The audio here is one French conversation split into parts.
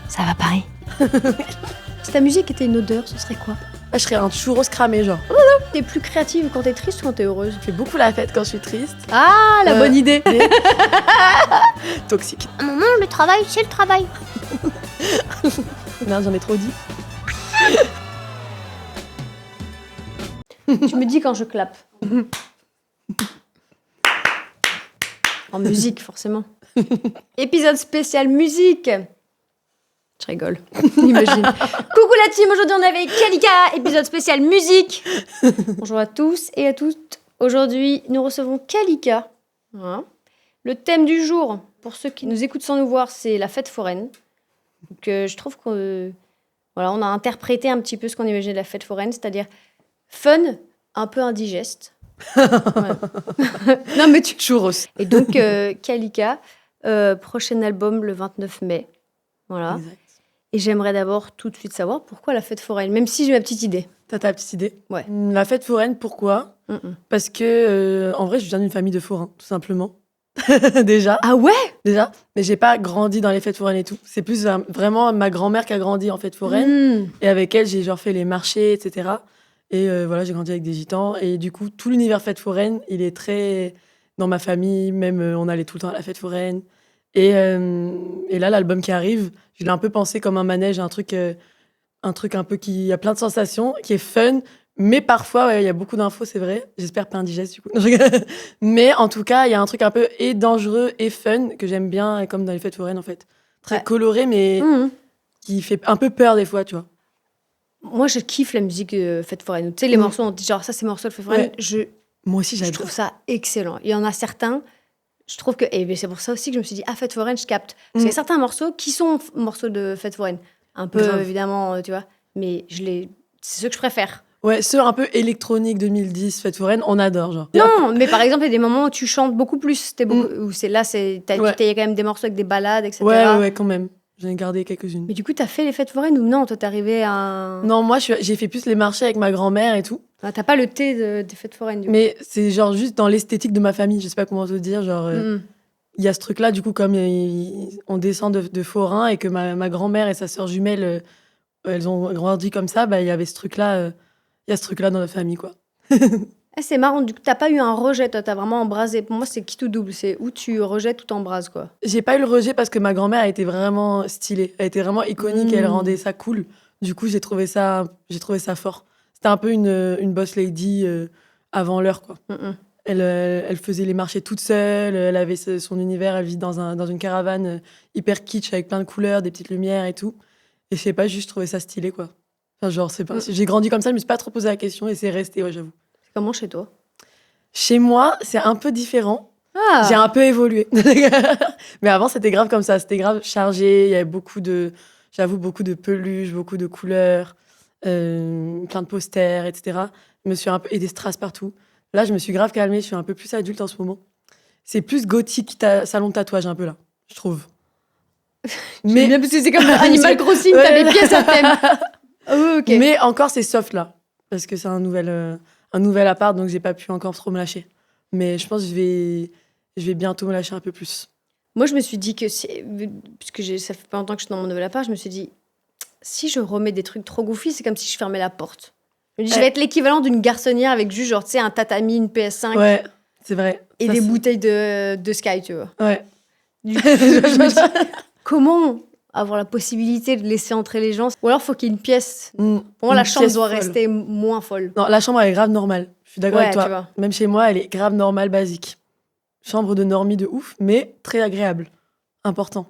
Ça va Paris. Si ta musique était une odeur, ce serait quoi? Je serais un churros cramé, genre. T'es plus créative quand t'es triste ou quand t'es heureuse? Je fais beaucoup la fête quand je suis triste. Ah, la bonne idée. Toxique. Maman, le travail, c'est le travail. Merde, j'en ai trop dit. Tu me dis quand je clappe. En musique, forcément. Épisode spécial musique. Je rigole. Imagine. Coucou la team, aujourd'hui on est avec Kalika, épisode spécial musique. Bonjour à tous et à toutes. Aujourd'hui, nous recevons Kalika. Voilà. Le thème du jour, pour ceux qui nous écoutent sans nous voir, c'est la fête foraine. Donc, je trouve qu'on on a interprété un petit peu ce qu'on imaginait de la fête foraine, c'est-à-dire fun, un peu indigeste. Non mais tu... Churros. Et donc, Kalika, prochain album le 29 mai. Voilà. Exact. Et j'aimerais d'abord tout de suite savoir pourquoi la fête foraine, même si j'ai ma petite idée. T'as ta petite idée? Ouais. La fête foraine, pourquoi? Parce que, en vrai, je viens d'une famille de forains, tout simplement. Déjà. Ah ouais? Déjà. Mais j'ai pas grandi dans les fêtes foraines et tout. C'est plus vraiment ma grand-mère qui a grandi en fête foraine. Et avec elle, j'ai genre fait les marchés, etc. Et voilà, j'ai grandi avec des gitans. Et du coup, tout l'univers fête foraine, il est très... Dans ma famille, même, on allait tout le temps à la fête foraine. Et là, l'album qui arrive, je l'ai un peu pensé comme un manège, un truc un peu qui a plein de sensations, qui est fun, mais parfois, il y a beaucoup d'infos, c'est vrai. J'espère pas indigeste, du coup. Mais en tout cas, il y a un truc un peu et dangereux et fun que j'aime bien, comme dans les fêtes foraines, en fait. Très coloré, mais qui fait un peu peur des fois, tu vois. Moi, je kiffe la musique fête foraine. Tu sais, les morceaux, on dit genre ça, c'est morceau de fête foraine. Ouais. Moi aussi, Je j'adore. trouve ça excellent. Il y en a certains, je trouve que... Et c'est pour ça aussi que je me suis dit, fête foraine, je capte. Parce qu'il y a certains morceaux qui sont morceaux de fête foraine. Un peu, évidemment, tu vois. Mais c'est ceux que je préfère. Ouais, ceux un peu électroniques 2010, fête foraine, on adore, genre. Non, mais par exemple, il y a des moments où tu chantes beaucoup plus. Où c'est là, t'as quand même des morceaux avec des ballades, etc. Ouais, quand même. J'en ai gardé quelques-unes. Mais du coup, t'as fait les fêtes foraines ou non? Toi, t'es arrivé à... Non, moi, j'ai fait plus les marchés avec ma grand-mère et tout. Ah, t'as pas le thé des fêtes foraines, du coup. Mais c'est genre juste dans l'esthétique de ma famille, je sais pas comment te dire, genre... Il y a ce truc-là, du coup, comme on descend de forains et que ma grand-mère et sa sœur jumelle, elles ont grandi comme ça, bah, il y avait ce truc-là, il y a ce truc-là dans la famille, quoi. C'est marrant, du coup, t'as pas eu un rejet, toi, t'as vraiment embrasé. Pour moi, c'est qui tout double, c'est où tu rejettes ou t'embrases, quoi. J'ai pas eu le rejet parce que ma grand-mère a été vraiment stylée, elle était vraiment iconique et elle rendait ça cool. Du coup, j'ai trouvé ça fort. C'était un peu une boss lady avant l'heure, quoi. Elle faisait les marchés toute seule, elle avait son univers, elle vit dans une caravane hyper kitsch avec plein de couleurs, des petites lumières et tout. Et je sais pas, juste je trouvais ça stylé, quoi. Enfin, genre, c'est pas... J'ai grandi comme ça, je me suis pas trop posé la question et c'est resté, ouais, j'avoue. C'est comment chez toi? Chez moi, c'est un peu différent. Ah. J'ai un peu évolué. Mais avant, c'était grave comme ça. C'était grave chargé. Il y avait beaucoup de peluches, beaucoup de couleurs, plein de posters, etc. Je me suis un peu... Et des strass partout. Là, je me suis grave calmée. Je suis un peu plus adulte en ce moment. C'est plus gothique, salon de tatouage un peu là, je trouve. Mais bien parce que c'est comme Animal Crossing, t'as des pièces à thème. Okay. Mais encore, c'est soft là. Parce que c'est un nouvel appart, donc j'ai pas pu encore trop me lâcher. Mais je pense que je vais bientôt me lâcher un peu plus. Moi, je me suis dit que, puisque ça fait pas longtemps que je suis dans mon nouvel appart, je me suis dit, si je remets des trucs trop goofy, c'est comme si je fermais la porte. Je me dis, je vais être l'équivalent d'une garçonnière avec juste, genre, tu sais, un tatami, une PS5. Ouais, c'est vrai. Et ça, des bouteilles de Sky, tu vois. Ouais. Je me dis, comment avoir la possibilité de laisser entrer les gens? Ou alors, il faut qu'il y ait une pièce. Pour moi, la chambre doit rester moins folle. Non, la chambre, elle est grave normale. Je suis d'accord avec toi. Tu vois. Même chez moi, elle est grave normale, basique. Chambre de normie de ouf, mais très agréable. Important.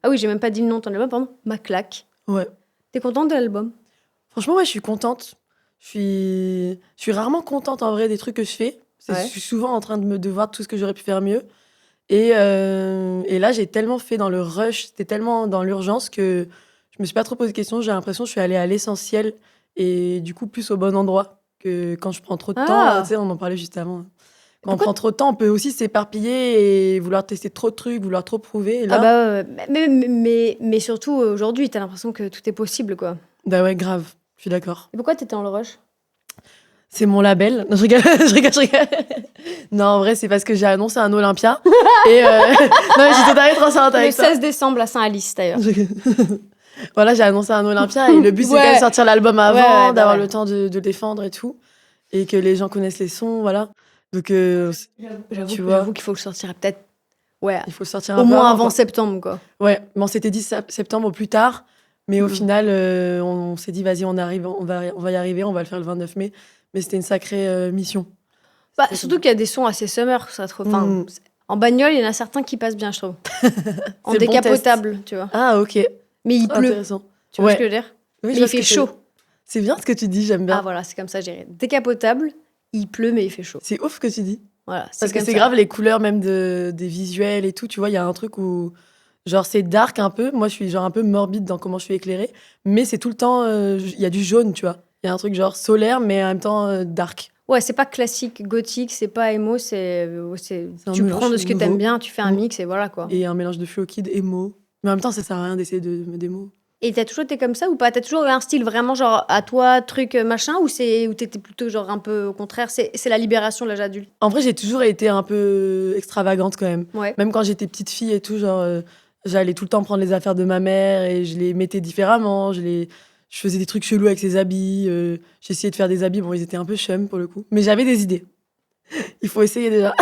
Ah oui, j'ai même pas dit le nom de ton album, pardon. Ma claque. Ouais. T'es contente de l'album? Franchement, ouais, je suis contente. Je suis rarement contente, en vrai, des trucs que je fais. Je suis souvent en train de voir tout ce que j'aurais pu faire mieux. Et là, j'ai tellement fait dans le rush, c'était tellement dans l'urgence que je me suis pas trop posé de questions. J'ai l'impression que je suis allée à l'essentiel et du coup plus au bon endroit que quand je prends trop de temps. Tu sais, on en parlait juste avant. Quand on prend trop de temps, on peut aussi s'éparpiller et vouloir tester trop de trucs, vouloir trop prouver. Et là... mais surtout aujourd'hui, t'as l'impression que tout est possible, quoi. Bah ouais, grave. Je suis d'accord. Et pourquoi t'étais dans le rush? C'est mon label. Non, je rigole. Non, en vrai, c'est parce que j'ai annoncé un Olympia. Et non, mais j'étais totalement transparente avec ça. Le 16 décembre à Saint-Alice, d'ailleurs. Voilà, j'ai annoncé un Olympia et le but, c'est quand même de sortir l'album avant, d'avoir le temps de le défendre et tout. Et que les gens connaissent les sons, voilà. Donc, j'avoue qu'il faut le sortir peut-être. Ouais, il faut le sortir au moins avant septembre, quoi. Ouais, mais on s'était dit septembre au plus tard. Mais au final, on s'est dit, vas-y, on va y arriver, on va le faire le 29 mai. Mais c'était une sacrée mission. Bah, surtout qu'il y a des sons assez summer, ça trop. Enfin, en bagnole, il y en a certains qui passent bien, je trouve. En décapotable, tu vois. Ah, ok. Mais il pleut. Intéressant. Tu vois ce que je veux dire? Oui, mais il fait chaud. C'est bien ce que tu dis, j'aime bien. Ah voilà, c'est comme ça, je dirais. Décapotable, il pleut, mais il fait chaud. C'est ouf ce que tu dis. Voilà, parce que c'est grave les couleurs même des visuels et tout. Tu vois, il y a un truc où, genre, c'est dark un peu. Moi, je suis genre un peu morbide dans comment je suis éclairée. Mais c'est tout le temps, il y a du jaune, tu vois. Il y a un truc genre solaire, mais en même temps dark. Ouais, c'est pas classique gothique, c'est pas emo, tu prends de ce que t'aimes bien, tu fais un mix et voilà quoi. Et un mélange de Flo Kid, emo. Mais en même temps, ça sert à rien d'essayer de me démo. Et t'as toujours été comme ça ou pas? T'as toujours eu un style vraiment genre à toi, truc machin, ou t'étais plutôt genre un peu au contraire? C'est la libération de l'âge adulte. En vrai, j'ai toujours été un peu extravagante quand même. Ouais. Même quand j'étais petite fille et tout, genre, j'allais tout le temps prendre les affaires de ma mère et je les mettais différemment. Je faisais des trucs chelous avec ses habits. J'essayais de faire des habits. Bon, ils étaient un peu chum pour le coup. Mais j'avais des idées. Il faut essayer déjà.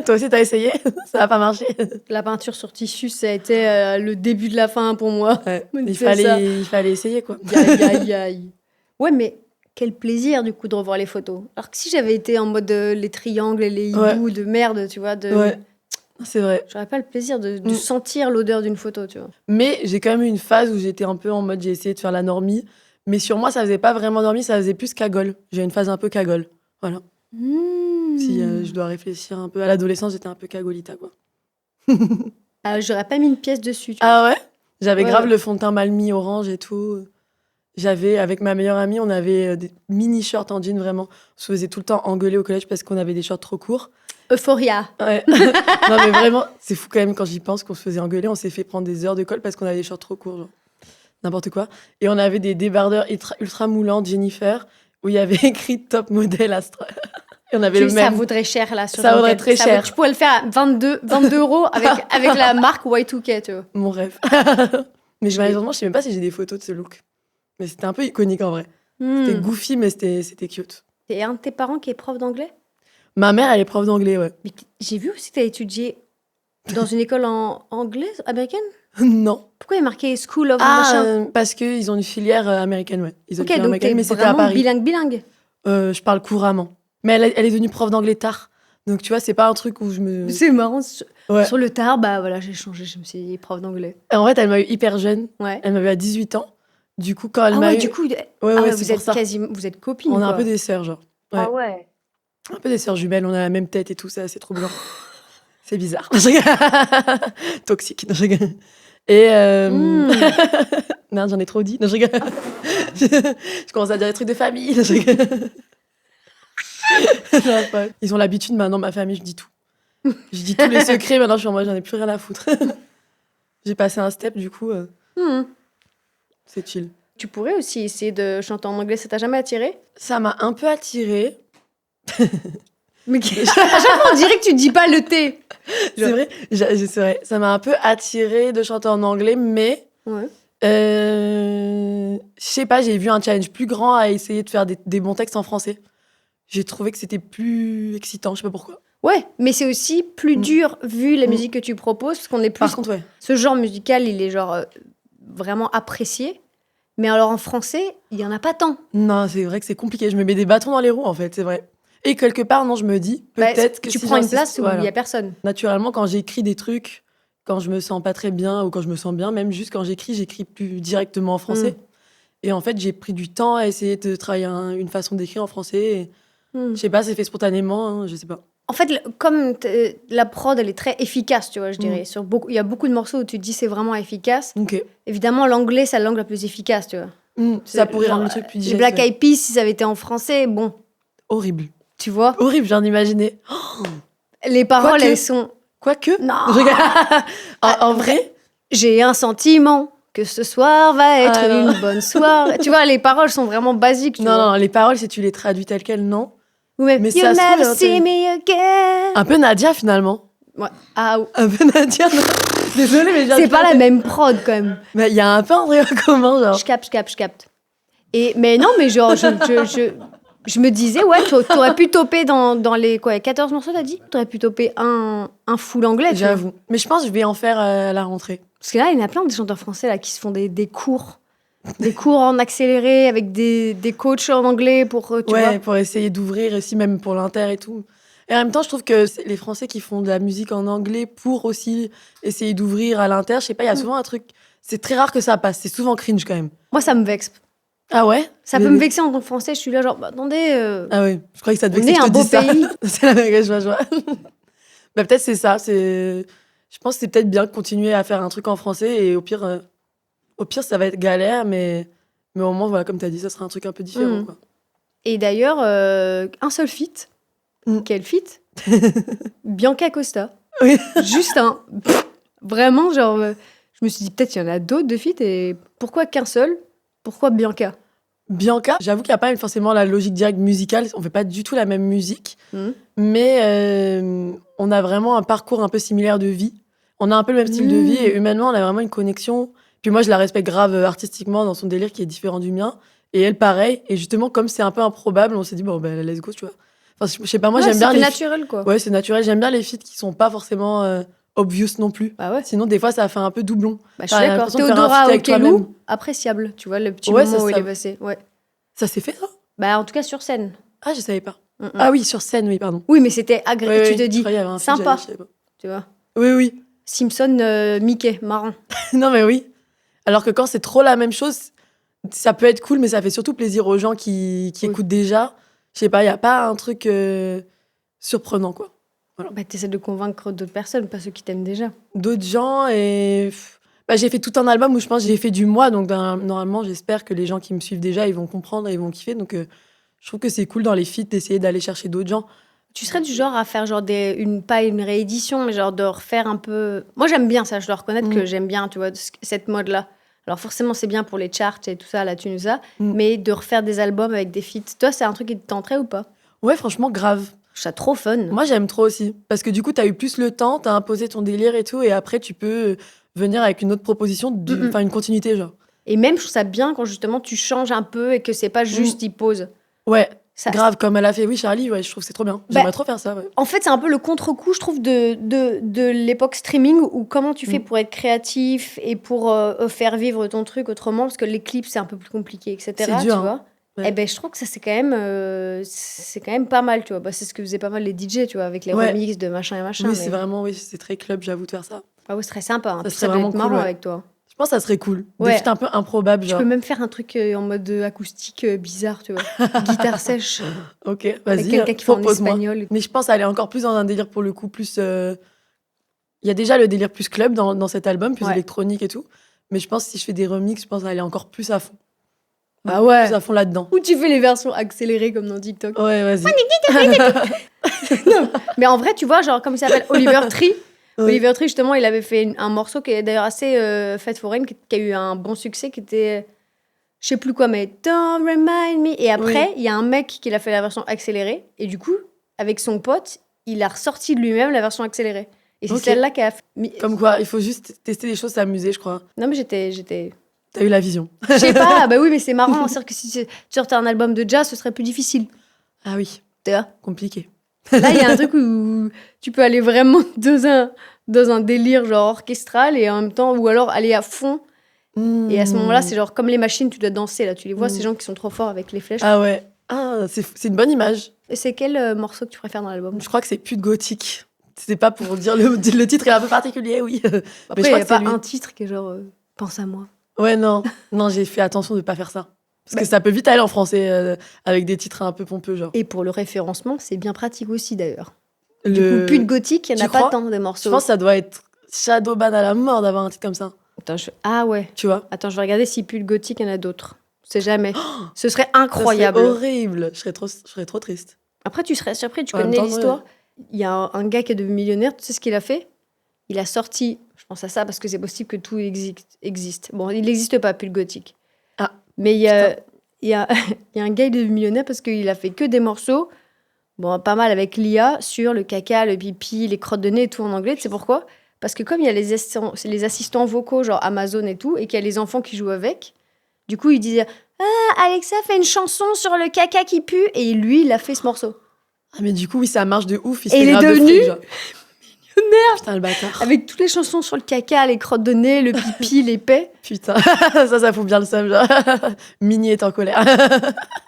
Toi aussi, t'as essayé? Ça n'a pas marché. La peinture sur tissu, ça a été le début de la fin pour moi. Ouais. Il fallait essayer, quoi. Aïe. Ouais, mais quel plaisir, du coup, de revoir les photos. Alors que si j'avais été en mode les triangles et les hiboux de merde, tu vois, Ouais, c'est vrai. J'aurais pas le plaisir de sentir l'odeur d'une photo, tu vois. Mais j'ai quand même eu une phase où j'étais un peu en mode, j'ai essayé de faire la normie. Mais sur moi, ça faisait pas vraiment normie, ça faisait plus cagole. J'ai une phase un peu cagole. Voilà. Si je dois réfléchir un peu. À l'adolescence, j'étais un peu cagolita, quoi. J'aurais pas mis une pièce dessus. Tu vois. Ah ouais? J'avais grave le fond de teint mal mis orange et tout. J'avais, avec ma meilleure amie, on avait des mini-shorts en jean, vraiment. On se faisait tout le temps engueuler au collège parce qu'on avait des shorts trop courts. Euphoria. Ouais. Non, mais vraiment, c'est fou quand même quand j'y pense qu'on se faisait engueuler. On s'est fait prendre des heures de colle parce qu'on avait des shorts trop courts, genre. N'importe quoi. Et on avait des débardeurs ultra moulants, Jennifer, où il y avait écrit top modèle Astra. Et on avait le même. Ça vaudrait cher, là. Ça vaudrait très cher. Tu pourrais le faire à 22 € avec la marque Y2K, tu vois. Mon rêve. Mais malheureusement, je sais même pas si j'ai des photos de ce look. Mais c'était un peu iconique en vrai. C'était goofy, mais c'était cute. Et un de tes parents qui est prof d'anglais? Ma mère, elle est prof d'anglais, ouais. Mais j'ai vu aussi que tu as étudié dans une école anglaise, américaine? Non. Pourquoi il y a marqué School of machin? Parce qu'ils ont une filière américaine, ouais. Ils ont une filière donc américaine, mais c'était à Paris. Bilingue. Je parle couramment. Mais elle est devenue prof d'anglais tard. Donc tu vois, c'est pas un truc où je me... C'est marrant. Ouais. Sur le tard, bah voilà, j'ai changé. Je me suis dit prof d'anglais. En fait, elle m'a eu hyper jeune. Ouais. Elle m'a eu à 18 ans. Du coup, quand elle m'a eu... du coup, vous êtes copines. On est un peu des sœurs, genre. Ouais. Ah ouais. Un peu des sœurs jumelles, on a la même tête et tout ça, c'est trop blanc. C'est bizarre. Toxique. Non, je rigole. Et merde, j'en ai trop dit. Non, je rigole. Je commence à dire des trucs de famille. Non, je rigole. Ils ont l'habitude maintenant, ma famille, je dis tout. Je dis tous les secrets, maintenant je suis en mode, j'en ai plus rien à foutre. J'ai passé un step, du coup, c'est chill. Tu pourrais aussi essayer de chanter en anglais, ça t'a jamais attiré? Ça m'a un peu attirée. Mais à chaque fois, on dirait que tu dis pas le T. C'est vrai, c'est vrai. Ça m'a un peu attirée de chanter en anglais, mais... Ouais. Je sais pas, j'ai vu un challenge plus grand à essayer de faire des bons textes en français. J'ai trouvé que c'était plus excitant, je sais pas pourquoi. Ouais, mais c'est aussi plus dur vu la musique que tu proposes, parce qu'on est plus... Par contre, ouais. Ce genre musical, il est genre vraiment apprécié. Mais alors en français, il y en a pas tant. Non, c'est vrai que c'est compliqué. Je me mets des bâtons dans les roues, en fait, c'est vrai. Et quelque part, non, je me dis, peut-être que tu si prends une place où il y a personne. Naturellement, quand j'écris des trucs, quand je me sens pas très bien ou quand je me sens bien, même juste quand j'écris plus directement en français. Et en fait, j'ai pris du temps à essayer de travailler une façon d'écrire en français. Et... Je sais pas, c'est fait spontanément, hein, je sais pas. En fait, comme la prod, elle est très efficace, tu vois, je dirais. Il y a beaucoup de morceaux où tu te dis c'est vraiment efficace. Okay. Évidemment, l'anglais, c'est la langue la plus efficace, tu vois. Ça pourrait rendre le truc plus digeste. Les Black Eyed Peas, si ça avait été en français, bon. Horrible. Tu vois? Horrible, j'en imaginais. Les paroles, elles sont... Quoique. Non. En vrai, j'ai un sentiment que ce soir va être une bonne soirée. Tu vois, les paroles sont vraiment basiques. Non, les paroles, si tu les traduis telles quelles, non. Ouais, mais you never see me again. Un peu Nadia, finalement. Ouais. Un peu Nadia, non. Désolée, mais C'est pas la même prod, quand même. Mais il y a un peu un truc commun, genre. Je capte. Mais non, mais genre, je me disais, ouais, t'aurais pu toper dans les 14 morceaux, t'as dit? T'aurais pu toper un full anglais, tu vois. J'avoue. Mais je pense que je vais en faire à la rentrée. Parce que là, il y en a plein de chanteurs français là, qui se font des cours. Des cours en accéléré avec des coachs en anglais pour, tu vois. Ouais, pour essayer d'ouvrir aussi, même pour l'inter et tout. Et en même temps, je trouve que c'est les Français qui font de la musique en anglais pour aussi essayer d'ouvrir à l'inter. Je sais pas, il y a souvent un truc... C'est très rare que ça passe. C'est souvent cringe, quand même. Moi, ça me vexe. Ah ouais? Ça peut me vexer en tant que Français. Je suis là genre, bah, attendez, Ah oui, je croyais que ça te on vexait est que je un te beau dise ça. pays. C'est la même je vois. Bah, peut-être c'est ça. Je pense que c'est peut-être bien de continuer à faire un truc en français et au pire, ça va être galère, mais au moins, voilà, comme tu as dit, ça sera un truc un peu différent. Quoi. Et d'ailleurs, un seul feat. Quel feat? Bianca Costa. Oui. Juste un. Vraiment, genre, je me suis dit peut-être qu'il y en a d'autres de feats et pourquoi qu'un seul? Pourquoi Bianca? Bianca, j'avoue qu'il n'y a pas forcément la logique directe musicale. On fait pas du tout la même musique, mais on a vraiment un parcours un peu similaire de vie. On a un peu le même style de vie et humainement, on a vraiment une connexion. Puis moi, je la respecte grave artistiquement dans son délire qui est différent du mien. Et elle, pareil. Et justement, comme c'est un peu improbable, on s'est dit, bon, ben, let's go, tu vois. Enfin, je sais pas, moi, j'aime bien les... C'est naturel, quoi. Ouais, c'est naturel. J'aime bien les feats qui sont pas forcément obvious non plus. Bah ouais. Sinon, des fois, ça fait un peu doublon. Bah, je suis d'accord. Théodora Okello, appréciable. Tu vois, le petit moment où il est passé. Ouais. Ça s'est fait, ça? Bah, en tout cas, sur scène. Ah, je savais pas. Ah oui, sur scène, oui, pardon. Oui, mais c'était agréable. Tu te dis, sympa. Tu vois. Oui. Simpson, Mickey, marrant. Non, mais oui. Alors que quand c'est trop la même chose, ça peut être cool, mais ça fait surtout plaisir aux gens qui écoutent déjà. Je sais pas, il n'y a pas un truc surprenant, quoi. Voilà. Bah, t'essaies de convaincre d'autres personnes, pas ceux qui t'aiment déjà. D'autres gens, et... Bah, j'ai fait tout un album où je pense que j'ai fait du moi, donc normalement, j'espère que les gens qui me suivent déjà, ils vont comprendre et ils vont kiffer. Donc, je trouve que c'est cool dans les feats d'essayer d'aller chercher d'autres gens. Tu serais du genre à faire genre pas une réédition, mais genre de refaire un peu... Moi, j'aime bien ça, je dois reconnaître que j'aime bien, tu vois, cette mode-là. Alors forcément, c'est bien pour les charts et tout ça, la thune, ça, mais de refaire des albums avec des feats, toi, c'est un truc qui te tenterait ou pas? Ouais, franchement, grave. Je trouve ça trop fun. Moi, j'aime trop aussi. Parce que du coup, t'as eu plus le temps, t'as imposé ton délire et tout, et après, tu peux venir avec une autre proposition, enfin une continuité, genre. Et même, je trouve ça bien quand justement tu changes un peu et que c'est pas juste il pose. Ouais. Ça, grave, comme elle a fait, oui, Charlie, ouais, je trouve que c'est trop bien. J'aimerais trop faire ça, ouais. En fait, c'est un peu le contre-coup, je trouve, de l'époque streaming, où comment tu fais pour être créatif et pour faire vivre ton truc autrement, parce que les clips, c'est un peu plus compliqué, etc. C'est dur, tu vois. Ouais. Et ben, je trouve que ça, c'est quand même pas mal, tu vois. Bah, c'est ce que faisaient pas mal les DJ, tu vois, avec les remixes de machin et machin. Oui, c'est vraiment, c'est très club, j'avoue, de faire ça. Ah ouais, c'est très sympa. Hein. Ça serait vraiment marrant cool, avec toi. Je pense que ça serait cool. Des feats un peu improbables, genre. Tu peux même faire un truc en mode acoustique bizarre, tu vois. Guitare sèche. Ok, vas-y. Avec quelqu'un qui fait en espagnol. Mais je pense aller encore plus dans un délire pour le coup, plus... Il y a déjà le délire plus club dans cet album, plus électronique et tout. Mais je pense que si je fais des remixes, je pense aller encore plus à fond. Bah ouais. Plus à fond là-dedans. Ou tu fais les versions accélérées comme dans TikTok. Ouais, vas-y. Non, mais en vrai, tu vois, genre, comme il s'appelle Oliver Tree. Oliver Tree, justement, il avait fait un morceau qui est d'ailleurs assez fête foraine, qui a eu un bon succès, qui était, je sais plus quoi, mais Don't Remind Me. Et après, il y a un mec qui a fait la version accélérée. Et du coup, avec son pote, il a ressorti de lui-même la version accélérée. Et c'est celle-là qui a fait... Comme quoi, il faut juste tester des choses, s'amuser, je crois. Non, mais j'étais... T'as eu la vision. Je sais pas, bah oui, mais c'est marrant. C'est-à-dire que si tu sortais un album de jazz, ce serait plus difficile. Ah oui. Tu vois ? Compliqué. Là, il y a un truc où tu peux aller vraiment dans un délire genre orchestral et en même temps, ou alors aller à fond. Et à ce moment-là, c'est genre comme les machines, tu dois danser. Là, tu les vois, ces gens qui sont trop forts avec les flèches. Ah ouais. Ah, c'est une bonne image. Et c'est quel morceau que tu préfères dans l'album ? Je crois que c'est Pute Gothique. C'est pas pour dire le titre est un peu particulier, oui. Après, il n'y a pas un titre qui est genre Pense à moi. Ouais, non, j'ai fait attention de pas faire ça. Parce que ça peut vite aller en français avec des titres un peu pompeux, genre. Et pour le référencement, c'est bien pratique aussi, d'ailleurs. Du coup, Pute Gothique, il n'y en a pas tant des morceaux. Je pense que ça doit être Shadowban à la mort d'avoir un titre comme ça. Attends, Ah ouais. Tu vois ? Attends, je vais regarder si Pute Gothique, il y en a d'autres. C'est jamais. Ce serait incroyable. C'est horrible. Je serais trop triste. Après, tu serais surpris, tu connais l'histoire. Il y a un gars qui est devenu millionnaire, tu sais ce qu'il a fait ? Il a sorti, je pense à ça parce que c'est possible que tout existe. Bon, il n'existe pas, Pute Gothique. Ah. Mais il y a un gars qui est devenu millionnaire parce qu'il a fait que des morceaux, bon, pas mal avec l'IA, sur le caca, le pipi, les crottes de nez et tout en anglais. Tu sais pourquoi ? Parce que comme il y a les assistants vocaux, genre Amazon et tout, et qu'il y a les enfants qui jouent avec, du coup, ils disaient « Ah, Alexa fait une chanson sur le caca qui pue !» Et lui, il a fait ce morceau. Ah, mais du coup, oui, ça marche de ouf. Et il est devenu Putain, le bâtard. avec toutes les chansons sur le caca, les crottes de nez, le pipi, les paix. Putain, ça fout bien le seum, genre. Mini est en colère.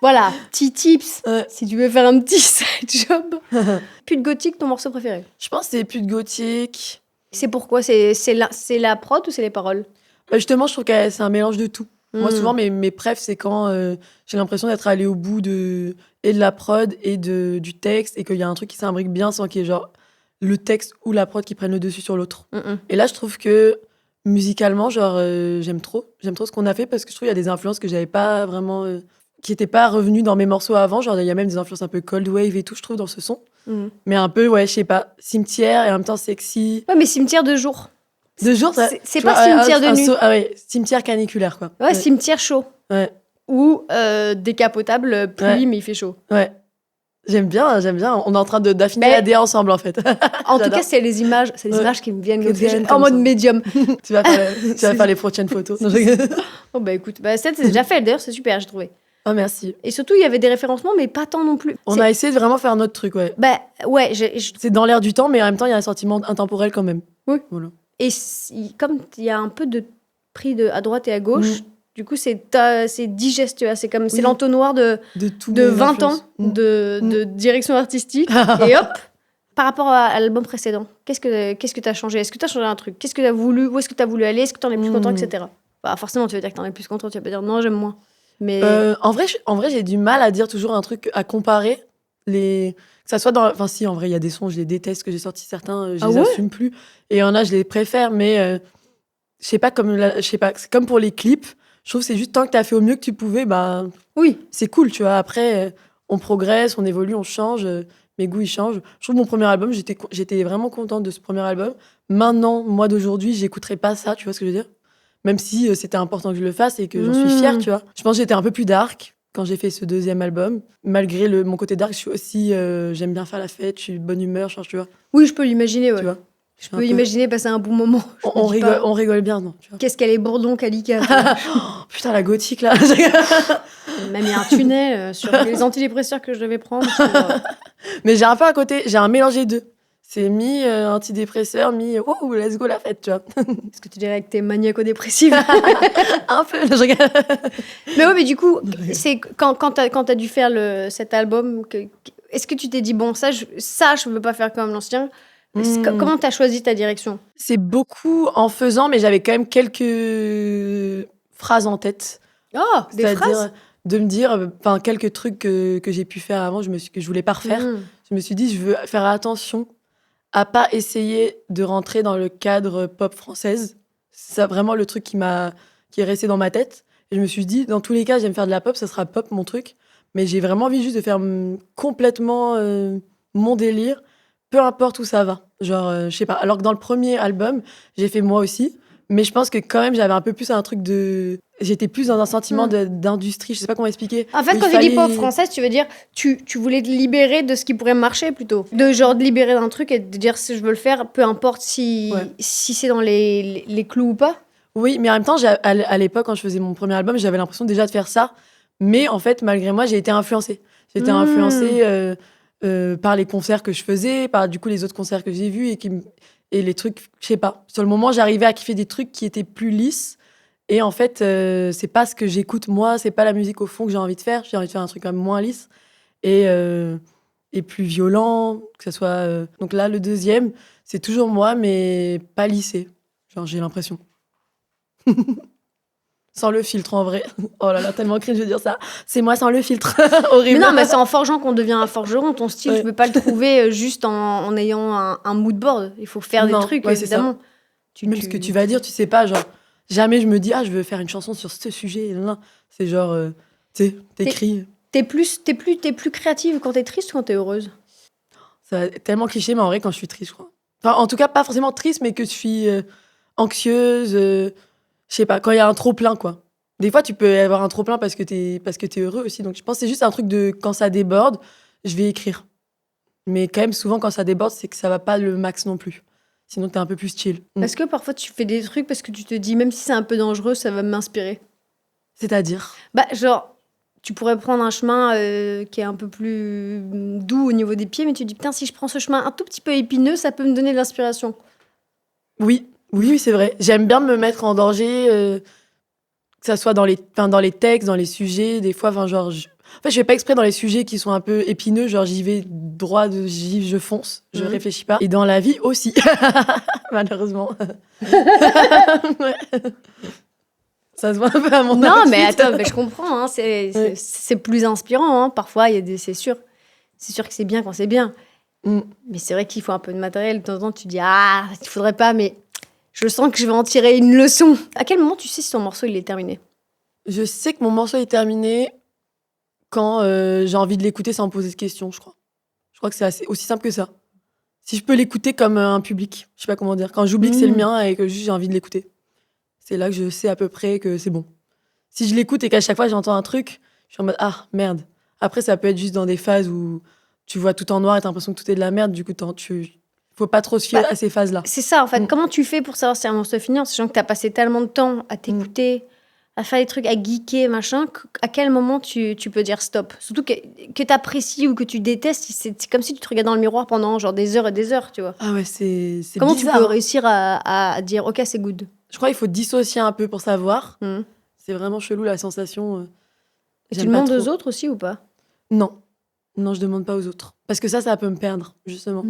Voilà, petit tips, Ouais. si tu veux faire un petit side job. Plus de gothique, ton morceau préféré? Je pense que c'est plus de gothique. C'est pourquoi? C'est la prod ou c'est les paroles? Bah, justement, je trouve que c'est un mélange de tout. Moi, Mm. souvent, mes préfs, c'est quand j'ai l'impression d'être allée au bout de la prod et du texte et qu'il y a un truc qui s'imbrique bien sans qu'il y ait genre le texte ou la prod qui prennent le dessus sur l'autre. Mm-mm. Et là, je trouve que musicalement, genre, j'aime trop ce qu'on a fait parce que je trouve qu'il y a des influences que j'avais pas vraiment, qui n'étaient pas revenues dans mes morceaux avant. Genre, il y a même des influences un peu cold wave et tout, je trouve, dans ce son. Mm. Mais un peu, ouais, je sais pas, cimetière et en même temps sexy. Ouais, mais cimetière de jour. De jour, ça. C'est tu pas vois, cimetière de nuit. Ah ouais, cimetière caniculaire, quoi. Ouais, cimetière chaud. Ouais. Ou décapotable, pluie, Ouais. mais il fait chaud. Ouais. J'aime bien. On est en train d'affiner Mais- la DA ensemble, en fait. En tout J'adore. cas, c'est les images Ouais. images qui me viennent Qui comme te viennent ça, comme en mode ça. médium. tu vas faire les prochaines photos. Non, je rigole. Oh bah écoute, bah, c'est déjà fait. D'ailleurs, c'est super, j'ai trouvé. Oh, merci. Et surtout, il y avait des référencements, mais pas tant non plus. On C'est- a essayé de vraiment faire notre truc, ouais. Bah ouais, C'est dans l'air du temps, mais en même temps, il y a un sentiment intemporel quand même. Oui. Voilà. et comme il y a un peu de pris à droite et à gauche, Mm. du coup, c'est digeste, tu vois. C'est comme c'est Oui. l'entonnoir de Tous 20 ans influences. Mm. de direction artistique. Et hop, par rapport à l'album précédent, qu'est-ce que t'as changé? Est-ce que t'as changé un truc? Qu'est-ce que t'as voulu? Où est-ce que t'as voulu aller? Est-ce que t'en es plus content, etc. Bah, forcément, tu vas dire que t'en es plus content. Tu vas pas dire non, j'aime moins. Mais En vrai, j'ai du mal à dire toujours un truc, à comparer les. Que ça soit dans. Enfin, si, en vrai, il y a des sons, je les déteste, que j'ai sortis certains, je Ah les ouais assume plus. Et il y en a, je les préfère, mais je sais pas, c'est comme pour les clips. Je trouve que c'est juste tant que t'as fait au mieux que tu pouvais, bah, oui, c'est cool, tu vois. Après, on progresse, on évolue, on change, mes goûts, ils changent. Je trouve que mon premier album, j'étais vraiment contente de ce premier album. Maintenant, moi d'aujourd'hui, j'écouterai pas ça, tu vois ce que je veux dire? Même si c'était important que je le fasse et que j'en suis fière, tu vois. Je pense que j'étais un peu plus dark quand j'ai fait ce deuxième album. Malgré mon côté dark, je suis aussi, j'aime bien faire la fête, je suis de bonne humeur, tu vois. oui, je peux l'imaginer. Ouais. Tu vois. Je peux imaginer passer un bon moment. Je me On dis pas, rigole bien, non, tu vois. Qu'est-ce qu'elle est bourdon, Kalika. Oh, putain, la gothique, là. Même il y a un tunnel sur les antidépresseurs que je devais prendre. Mais j'ai un peu à côté, j'ai un mélange des deux. C'est mi-antidépresseur, oh, let's go la fête, tu vois. Est-ce que tu dirais que t'es maniaco-dépressive? Un peu, je regarde. Mais ouais, mais du coup, c'est quand t'as dû faire cet album, est-ce que tu t'es dit, bon, ça, je veux pas faire comme l'ancien? Comment t'as choisi ta direction? C'est beaucoup en faisant, mais j'avais quand même quelques phrases en tête. Oh, des C'est-à-dire phrases? de me dire, enfin, quelques trucs que j'ai pu faire avant, que je voulais pas refaire. Mm. Je me suis dit, je veux faire attention à pas essayer de rentrer dans le cadre pop française. C'est vraiment le truc qui est resté dans ma tête. Et je me suis dit, dans tous les cas, j'aime faire de la pop, ça sera pop mon truc. Mais j'ai vraiment envie juste de faire complètement mon délire, peu importe où ça va. Genre, je sais pas. Alors que dans le premier album, j'ai fait moi aussi. Mais je pense que quand même, j'avais un peu plus un truc de... J'étais plus dans un sentiment d'industrie, je sais pas comment expliquer. En fait, quand tu dis pop française, tu veux dire, tu voulais te libérer de ce qui pourrait marcher plutôt. De genre de libérer d'un truc et de dire si je veux le faire, peu importe si c'est dans les clous ou pas. Oui, mais en même temps, à l'époque, quand je faisais mon premier album, j'avais l'impression déjà de faire ça. Mais en fait, malgré moi, j'ai été influencée. J'ai été influencée par les concerts que je faisais, par du coup les autres concerts que j'ai vus et les trucs, je sais pas. Sur le moment, j'arrivais à kiffer des trucs qui étaient plus lisses. Et en fait, c'est pas ce que j'écoute moi, c'est pas la musique au fond que j'ai envie de faire. J'ai envie de faire un truc quand même moins lisse et plus violent, que ça soit. Donc là, le deuxième, c'est toujours moi, mais pas lissé. Genre, j'ai l'impression. Sans le filtre, en vrai. Oh là là, tellement cringe de dire ça. C'est moi sans le filtre. Horrible. Mais non, mais c'est en forgeant qu'on devient un forgeron. Ton style, tu peux pas le trouver juste en ayant un mood board. Il faut faire des trucs, évidemment. Même ce que tu vas dire, tu sais pas, genre, jamais je me dis, je veux faire une chanson sur ce sujet. Non. C'est genre, tu sais, t'écris. T'es plus créative quand t'es triste ou quand t'es heureuse? C'est tellement cliché, mais en vrai, quand je suis triste, je crois. Enfin, en tout cas, pas forcément triste, mais que je suis anxieuse. Je sais pas, quand il y a un trop-plein, quoi. Des fois, tu peux avoir un trop-plein parce que t'es heureux aussi. Donc, je pense que c'est juste un truc de quand ça déborde, je vais écrire. Mais quand même, souvent, quand ça déborde, c'est que ça va pas le max non plus. Sinon, t'es un peu plus chill. Est-ce que parfois tu fais des trucs parce que tu te dis, même si c'est un peu dangereux, ça va m'inspirer? C'est-à-dire? Bah, genre, tu pourrais prendre un chemin qui est un peu plus doux au niveau des pieds, mais tu te dis, putain, si je prends ce chemin un tout petit peu épineux, ça peut me donner de l'inspiration. Oui, c'est vrai. J'aime bien me mettre en danger, que ça soit dans les textes, dans les sujets, des fois, genre... En fait, je fais pas exprès dans les sujets qui sont un peu épineux, genre j'y vais droit, je fonce, je réfléchis pas. Et dans la vie aussi, malheureusement. Ouais. Ça se voit un peu à mon Non, outfit. mais attends, mais je comprends, hein, c'est plus inspirant, hein. Parfois, il y a des... C'est sûr que c'est bien quand c'est bien. Mais c'est vrai qu'il faut un peu de matériel. De temps en temps, tu dis, ah, il faudrait pas, mais je sens que je vais en tirer une leçon. À quel moment tu sais si ton morceau, il est terminé? Je sais que mon morceau est terminé quand j'ai envie de l'écouter sans me poser de questions, je crois. Je crois que c'est aussi simple que ça. Si je peux l'écouter comme un public, je sais pas comment dire. Quand j'oublie que c'est le mien et que juste j'ai envie de l'écouter. C'est là que je sais à peu près que c'est bon. Si je l'écoute et qu'à chaque fois j'entends un truc, je suis en mode ah merde. Après ça peut être juste dans des phases où tu vois tout en noir et t'as l'impression que tout est de la merde, du coup faut pas trop se fier à ces phases-là. C'est ça en fait. Comment tu fais pour savoir si un morceau est fini en sachant que t'as passé tellement de temps à t'écouter, à faire des trucs, à geeker, machin, à quel moment tu peux dire stop? Surtout que t'apprécies ou que tu détestes, c'est comme si tu te regardes dans le miroir pendant genre des heures et des heures, tu vois. Ah ouais, c'est Comment bizarre, tu peux hein. réussir à dire ok, c'est good? Je crois qu'il faut dissocier un peu pour savoir. C'est vraiment chelou la sensation. Et tu demandes aux autres aussi ou pas? Non, je demande pas aux autres. Parce que ça peut me perdre, justement.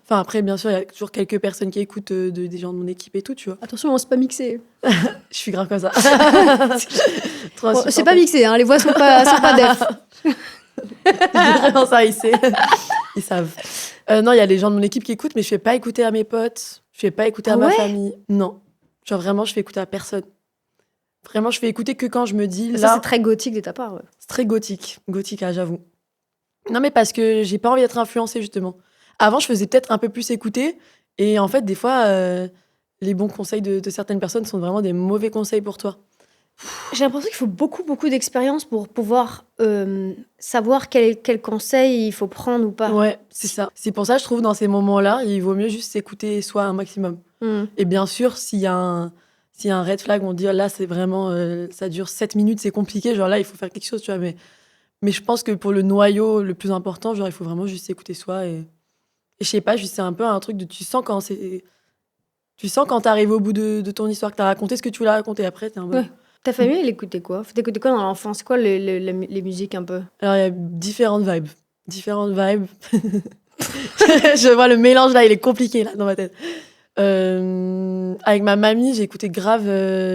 Enfin, après, bien sûr, il y a toujours quelques personnes qui écoutent des gens de mon équipe et tout, tu vois. Attention, on s'est pas mixé. Je suis grave comme ça. Bon, c'est pas mixé, hein, les voix sont pas def. Vraiment ça, ils savent. Non, il y a les gens de mon équipe qui écoutent, mais je fais pas écouter à mes potes, je fais pas écouter à ma famille. Non. Genre vraiment, je fais écouter à personne. Vraiment, je fais écouter que quand je me dis... Ça, c'est très gothique de ta part, ouais. C'est très gothique, j'avoue. Non, mais parce que j'ai pas envie d'être influencée, justement. Avant, je faisais peut-être un peu plus écouter, et en fait, des fois, les bons conseils de certaines personnes sont vraiment des mauvais conseils pour toi. J'ai l'impression qu'il faut beaucoup d'expérience pour pouvoir savoir quel conseil il faut prendre ou pas. Ouais, c'est ça. C'est pour ça, je trouve, dans ces moments-là, il vaut mieux juste s'écouter soi un maximum. Et bien sûr, s'il y a un red flag, on dit là, c'est vraiment, ça dure 7 minutes, c'est compliqué, genre là, il faut faire quelque chose, tu vois. Mais je pense que pour le noyau le plus important, genre, il faut vraiment juste s'écouter soi. Et je sais pas, c'est un peu un truc de. Tu sens quand t'arrives au bout de ton histoire, que t'as raconté ce que tu voulais raconter. Après, t'es un peu. Ouais. Ta famille, elle écoutait quoi? T'écoutais quoi dans l'enfance? C'est quoi les musiques un peu? Alors, il y a différentes vibes. Je vois le mélange là, il est compliqué là dans ma tête. Avec ma mamie, j'ai écouté grave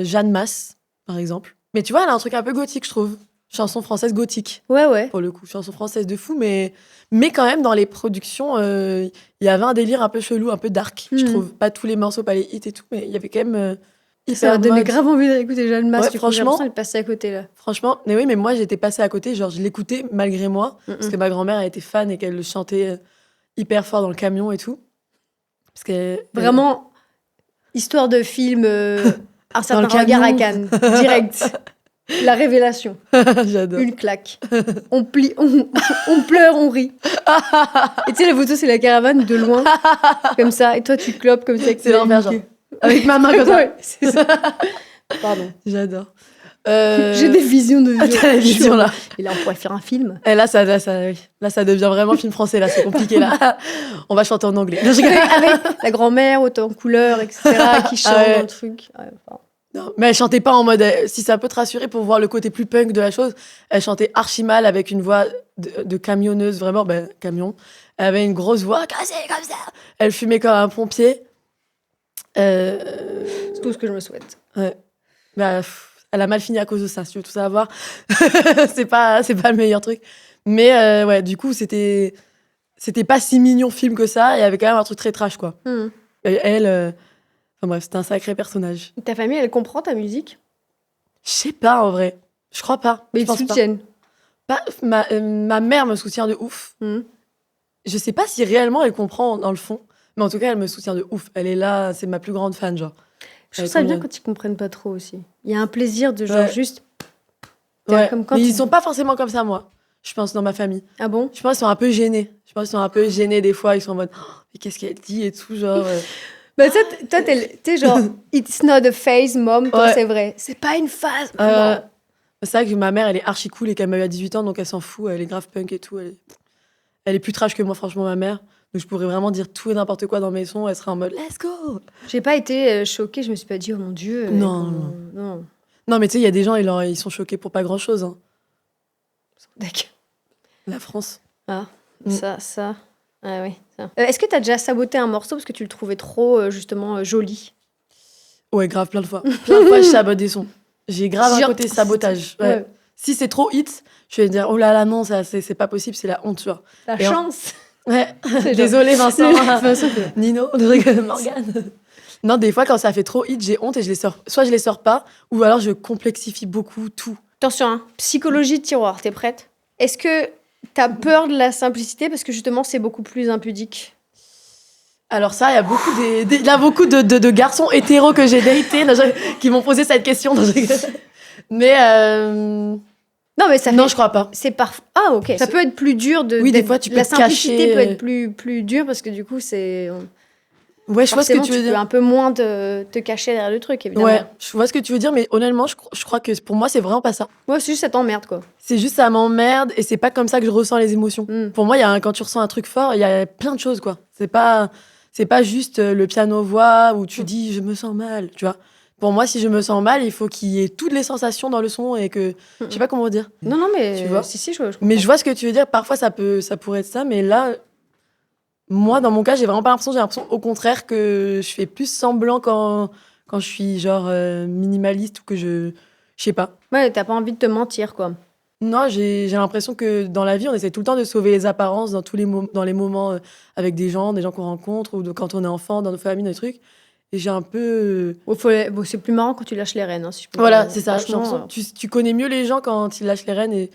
Jeanne Masse, par exemple. Mais tu vois, elle a un truc un peu gothique, je trouve. Chanson française gothique. Ouais. Pour le coup, chanson française de fou, mais quand même, dans les productions, il y avait un délire un peu chelou, un peu dark, je trouve. Pas tous les morceaux, pas les hits et tout, mais il y avait quand même... ça m'a donné grave envie d'écouter Jeanne Masse. Ouais, franchement, elle passait à côté, là. Franchement, mais oui, mais moi, j'étais passée à côté, genre, je l'écoutais malgré moi, parce que ma grand-mère, elle était fan et qu'elle le chantait hyper fort dans le camion et tout. Parce que... Vraiment, histoire de film, un certain regard à Cannes, direct. La révélation. J'adore. Une claque. On plie, on pleure, on rit. Et tu sais, la photo, c'est la caravane de loin, comme ça. Et toi, tu clopes comme ça. C'est l'envers, genre. Avec ma main comme ça. Ouais, c'est ça. Pardon. J'adore. J'ai des visions de vieux. T'as la vision, là. Et là, on pourrait faire un film. Et là, ça devient vraiment film français, là. C'est compliqué, là. On va chanter en anglais. Avec la grand-mère, autant en couleur, etc., qui chante dans le truc. Ouais, enfin... Non, mais elle chantait pas en mode... si ça peut te rassurer pour voir le côté plus punk de la chose, elle chantait archi mal avec une voix de camionneuse, vraiment, camion. Elle avait une grosse voix cassée comme ça. Elle fumait comme un pompier. C'est tout ce que je me souhaite. Ouais. Elle a mal fini à cause de ça, si tu veux tout savoir. c'est pas le meilleur truc. Mais ouais, du coup, c'était pas si mignon film que ça. Il y avait quand même un truc très trash, quoi. Et elle... Enfin bref, c'était un sacré personnage. Ta famille, elle comprend ta musique? Je sais pas, en vrai. Je crois pas. Mais ils te soutiennent? Ma mère me soutient de ouf. Je sais pas si réellement elle comprend dans le fond. Mais en tout cas, elle me soutient de ouf. Elle est là, c'est ma plus grande fan, genre. Je trouve ça bien quand ils comprennent pas trop aussi. Il y a un plaisir de genre juste... Ouais. Comme quand mais ils sont pas forcément comme ça, moi. Je pense, dans ma famille. Ah bon? Je pense qu'ils sont un peu gênés. Des fois. Ils sont en mode, oh, mais qu'est-ce qu'elle dit et tout, genre... Bah, toi, t'es genre, it's not a phase, mom. Toi, Ouais. c'est vrai. C'est pas une phase, maman. C'est vrai que ma mère, elle est archi cool et qu'elle m'a eu à 18 ans, donc elle s'en fout. Elle est grave punk et tout. Elle est plus trash que moi, franchement, ma mère. Donc je pourrais vraiment dire tout et n'importe quoi dans mes sons. Elle serait en mode let's go. J'ai pas été choquée. Je me suis pas dit, oh mon Dieu. Non. Non, mais tu sais, il y a des gens, ils sont choqués pour pas grand-chose. Hein. D'accord. La France. Ah, Mm. ça. Ah oui, ça. Est-ce que t'as déjà saboté un morceau parce que tu le trouvais trop, justement, joli? Ouais, grave, plein de fois. Plein de fois, je sabote des sons. J'ai grave un Genre- côté sabotage. Ouais. Ouais. Si c'est trop hit, je vais dire oh là là, non, ça, c'est pas possible, c'est la honte, tu vois. La Et en- chance. Ouais, C'est désolé Vincent. Vincent, Nino, Morgane. Non, des fois, quand ça fait trop hit, j'ai honte et je les sors. Soit je les sors pas, ou alors je complexifie beaucoup tout. Attention, hein. Psychologie de tiroir, t'es prête? Est-ce que t'as peur de la simplicité parce que justement c'est beaucoup plus impudique? Alors ça, il y a beaucoup, il y a beaucoup de garçons hétéros que j'ai datés qui m'ont posé cette question. Mais Non, mais ça non, fait- je crois pas. c'est parfois. Ah, ok. Ça peut être plus dur de. Oui, des fois, tu peux la te simplicité cacher, peut être plus dure parce que du coup, c'est. Ouais, je vois ce que Forcément, tu veux peux dire. un peu moins te cacher derrière le truc, évidemment. Ouais, je vois ce que tu veux dire, mais honnêtement, je crois que pour moi, c'est vraiment pas ça. Ouais, c'est juste ça t'emmerde, quoi. C'est juste ça m'emmerde et c'est pas comme ça que je ressens les émotions. Mm. Pour moi, quand tu ressens un truc fort, il y a plein de choses, quoi. C'est pas juste le piano-voix où tu dis je me sens mal, tu vois. Pour moi, si je me sens mal, il faut qu'il y ait toutes les sensations dans le son et que je sais pas comment dire. Non, non, mais. Tu vois Si, je comprends. Mais je vois ce que tu veux dire. Parfois, ça pourrait être ça, mais là, moi, dans mon cas, j'ai vraiment pas l'impression. J'ai l'impression, au contraire, que je fais plus semblant quand je suis genre minimaliste ou que je sais pas. Ouais, t'as pas envie de te mentir, quoi. Non, j'ai l'impression que dans la vie, on essaie tout le temps de sauver les apparences dans dans les moments avec des gens qu'on rencontre ou quand on est enfant, dans nos familles, dans les trucs. Et j'ai un peu. Bon, c'est plus marrant quand tu lâches les rênes, hein, si je peux Voilà, dire. c'est ça. J'ai Franchement, l'impression que tu connais mieux les gens quand ils lâchent les rênes et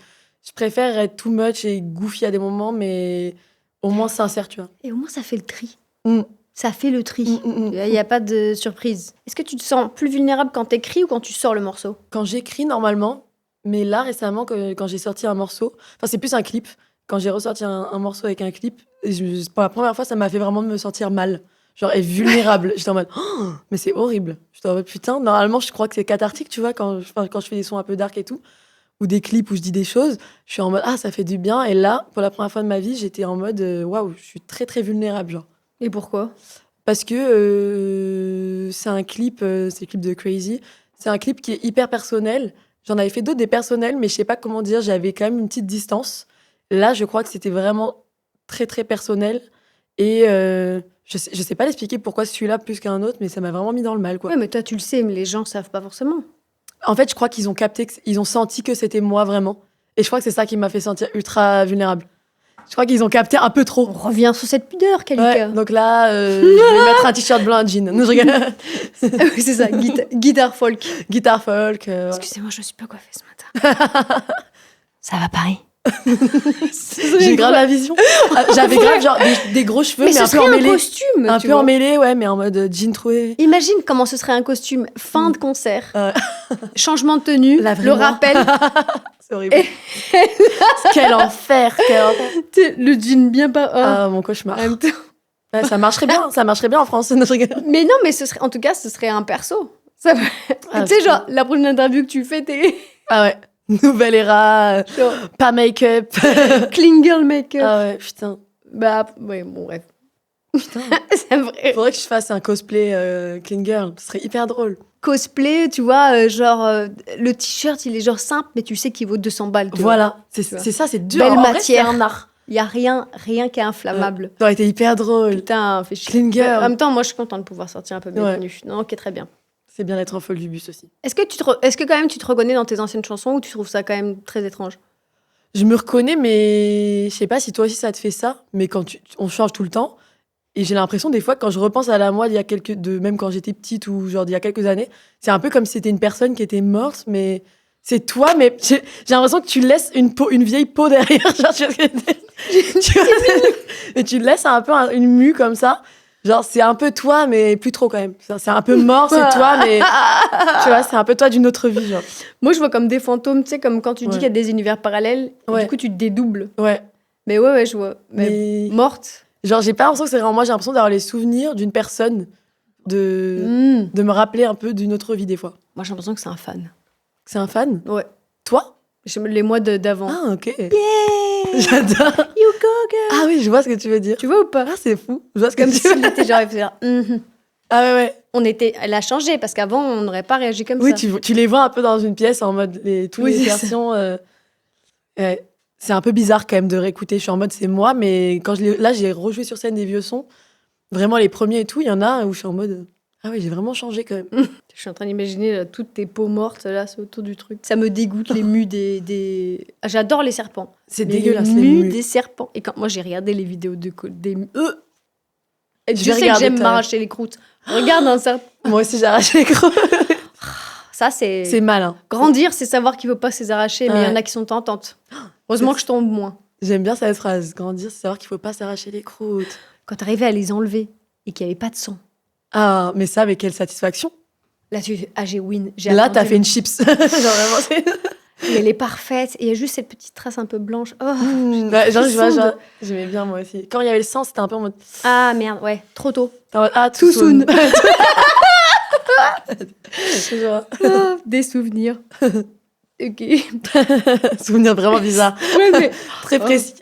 je préfère être too much et goofy à des moments, mais au moins sincère, tu vois. Et au moins, ça fait le tri. Mm. Ça fait le tri. Il Mm. n'y a pas de surprise. Est-ce que tu te sens plus vulnérable quand t'écris ou quand tu sors le morceau? Quand j'écris normalement, mais là récemment, quand j'ai sorti un morceau, enfin c'est plus un clip, quand j'ai ressorti un morceau avec un clip, et pour la première fois, ça m'a fait vraiment me sentir mal. Genre, et vulnérable. J'étais en mode, oh, mais c'est horrible. J'étais en mode, putain, normalement, je crois que c'est cathartique, tu vois, quand je fais des sons un peu dark et tout, ou des clips où je dis des choses, je suis en mode, ah, ça fait du bien. Et là, pour la première fois de ma vie, j'étais en mode, waouh, je suis très, très vulnérable, genre. Et pourquoi? Parce que c'est un clip, c'est le clip de Crazy. C'est un clip qui est hyper personnel. J'en avais fait d'autres des personnels, mais je sais pas comment dire, j'avais quand même une petite distance. Là, je crois que c'était vraiment très, très personnel. Et je sais pas l'expliquer pourquoi celui-là plus qu'un autre, mais ça m'a vraiment mis dans le mal, quoi. Ouais, mais toi, tu le sais, mais les gens savent pas forcément. En fait, je crois qu'ils ont capté, ils ont senti que c'était moi vraiment. Et je crois que c'est ça qui m'a fait sentir ultra vulnérable. Je crois qu'ils ont capté un peu On trop. revient sur cette pudeur, Kalika. Ouais, donc là, je vais mettre un t-shirt blanc, un jean. Non, je rigole. Oui, c'est ça, guitare folk. Guitare folk. Excusez-moi, je me suis pas coiffée ce matin. Ça va Paris? J'ai grave la vision. J'avais grave genre des gros cheveux, Mais mais ce un peu serait un emmêlés. costume, Un tu peu vois. emmêlé, ouais, mais en mode jean troué. Imagine comment ce serait un costume fin de concert. Ouais. Changement de tenue, La vraie le moi. rappel, C'est horrible. Quel enfer, quel enfer. tu sais, le jean bien pas. Ah, mon cauchemar. En même temps. Ouais, ça marcherait bien en France. Non, je rigole. Mais non, mais en tout cas, ce serait un perso. Ça... Ah, tu sais, genre, la prochaine interview que tu fais, t'es Ah ouais. Nouvelle era, genre pas make-up. clean girl make-up. Ah ouais, putain. Bah, ouais, bon, bref. Putain. C'est vrai. Faudrait que je fasse un cosplay clean girl. Ce serait hyper drôle. Cosplay, tu vois, le t-shirt, il est genre simple, mais tu sais qu'il vaut 200 balles. tu vois. Voilà. Tu vois. C'est ça, c'est dur. Belle En vrai, matière. c'est un art. Il y a rien qui est inflammable. Ça aurait été hyper drôle. Putain, fait chier. Clean girl. En même temps, moi, je suis contente de pouvoir sortir un peu bien Ouais. tenue. Non, ok, très bien. C'est bien d'être en folle du bus aussi. Est-ce que quand même tu te reconnais dans tes anciennes chansons ou tu trouves ça quand même très étrange? Je me reconnais, mais je sais pas si toi aussi ça te fait ça, mais on change tout le temps. Et j'ai l'impression des fois, quand je repense à la moi même quand j'étais petite ou genre d'il y a quelques années, c'est un peu comme si c'était une personne qui était morte, mais c'est toi, mais j'ai l'impression que tu laisses une vieille peau derrière. Genre, tu vois ce que je veux dire. Et tu laisses un peu une mue comme ça. Genre, c'est un peu toi, mais plus trop quand même. C'est un peu mort, c'est toi, mais tu vois, c'est un peu toi d'une autre vie, genre. Moi, je vois comme des fantômes, tu sais, comme quand tu dis Ouais. qu'il y a des univers parallèles, et Ouais. du coup, tu te dédoubles. Ouais. Mais ouais, je vois. Mais Mais morte. genre, j'ai pas l'impression que c'est vraiment moi, j'ai l'impression d'avoir les souvenirs d'une personne de me rappeler un peu d'une autre vie des fois. Moi, j'ai l'impression que c'est un fan. C'est un fan? Ouais. Toi? Les mois d'avant. Ah, ok. Yeah. J'adore. You go, girl. Ah oui, je vois ce que tu veux dire. Tu vois ou pas? Ah, c'est fou. Je vois ce que Comme tu si veux on dire. était genre, il faisait genre, Ah ouais. Elle a changé parce qu'avant, on n'aurait pas réagi comme Oui, ça. tu les vois un peu dans une pièce en mode toutes Oui, les c'est ça. versions. Ouais. C'est un peu bizarre quand même de réécouter. Je suis en mode c'est moi, mais quand là j'ai rejoué sur scène des vieux sons, vraiment les premiers et tout, il y en a où je suis en mode ah oui, j'ai vraiment changé quand même. Je suis en train d'imaginer là, toutes tes peaux mortes là, c'est autour du truc. Ça me dégoûte les mues des... Ah, j'adore les serpents. C'est Mais dégueulasse les les mues mues. des serpents. Et quand moi j'ai regardé les vidéos des et Je je vais sais que regarder j'aime ta- m'arracher les croûtes. Regarde un serpent. Moi aussi j'ai arraché les crocs. Ça c'est C'est malin. grandir, c'est savoir qu'il ne faut pas se les arracher, mais il y en Ouais. a qui sont tentantes. Heureusement que je tombe moins. J'aime bien cette phrase. Grandir, c'est savoir qu'il faut pas s'arracher les croûtes. Quand t'arrivais à les enlever et qu'il n'y avait pas de sang. Ah, mais ça avec quelle satisfaction. Là, j'ai win. Là, t'as fait une chips. Genre vraiment, c'est... Et elle est parfaite. Et il y a juste cette petite trace un peu blanche. Oh. Ouais, genre, je vois, Sonde. genre, j'aimais bien moi aussi. Quand il y avait le sang, c'était un peu en mode. Ah merde, ouais, trop tôt. t'es en mode, ah, Too soon. Genre, Ah, des souvenirs. Ok. souvenir vraiment bizarre. Ouais, mais Très précis.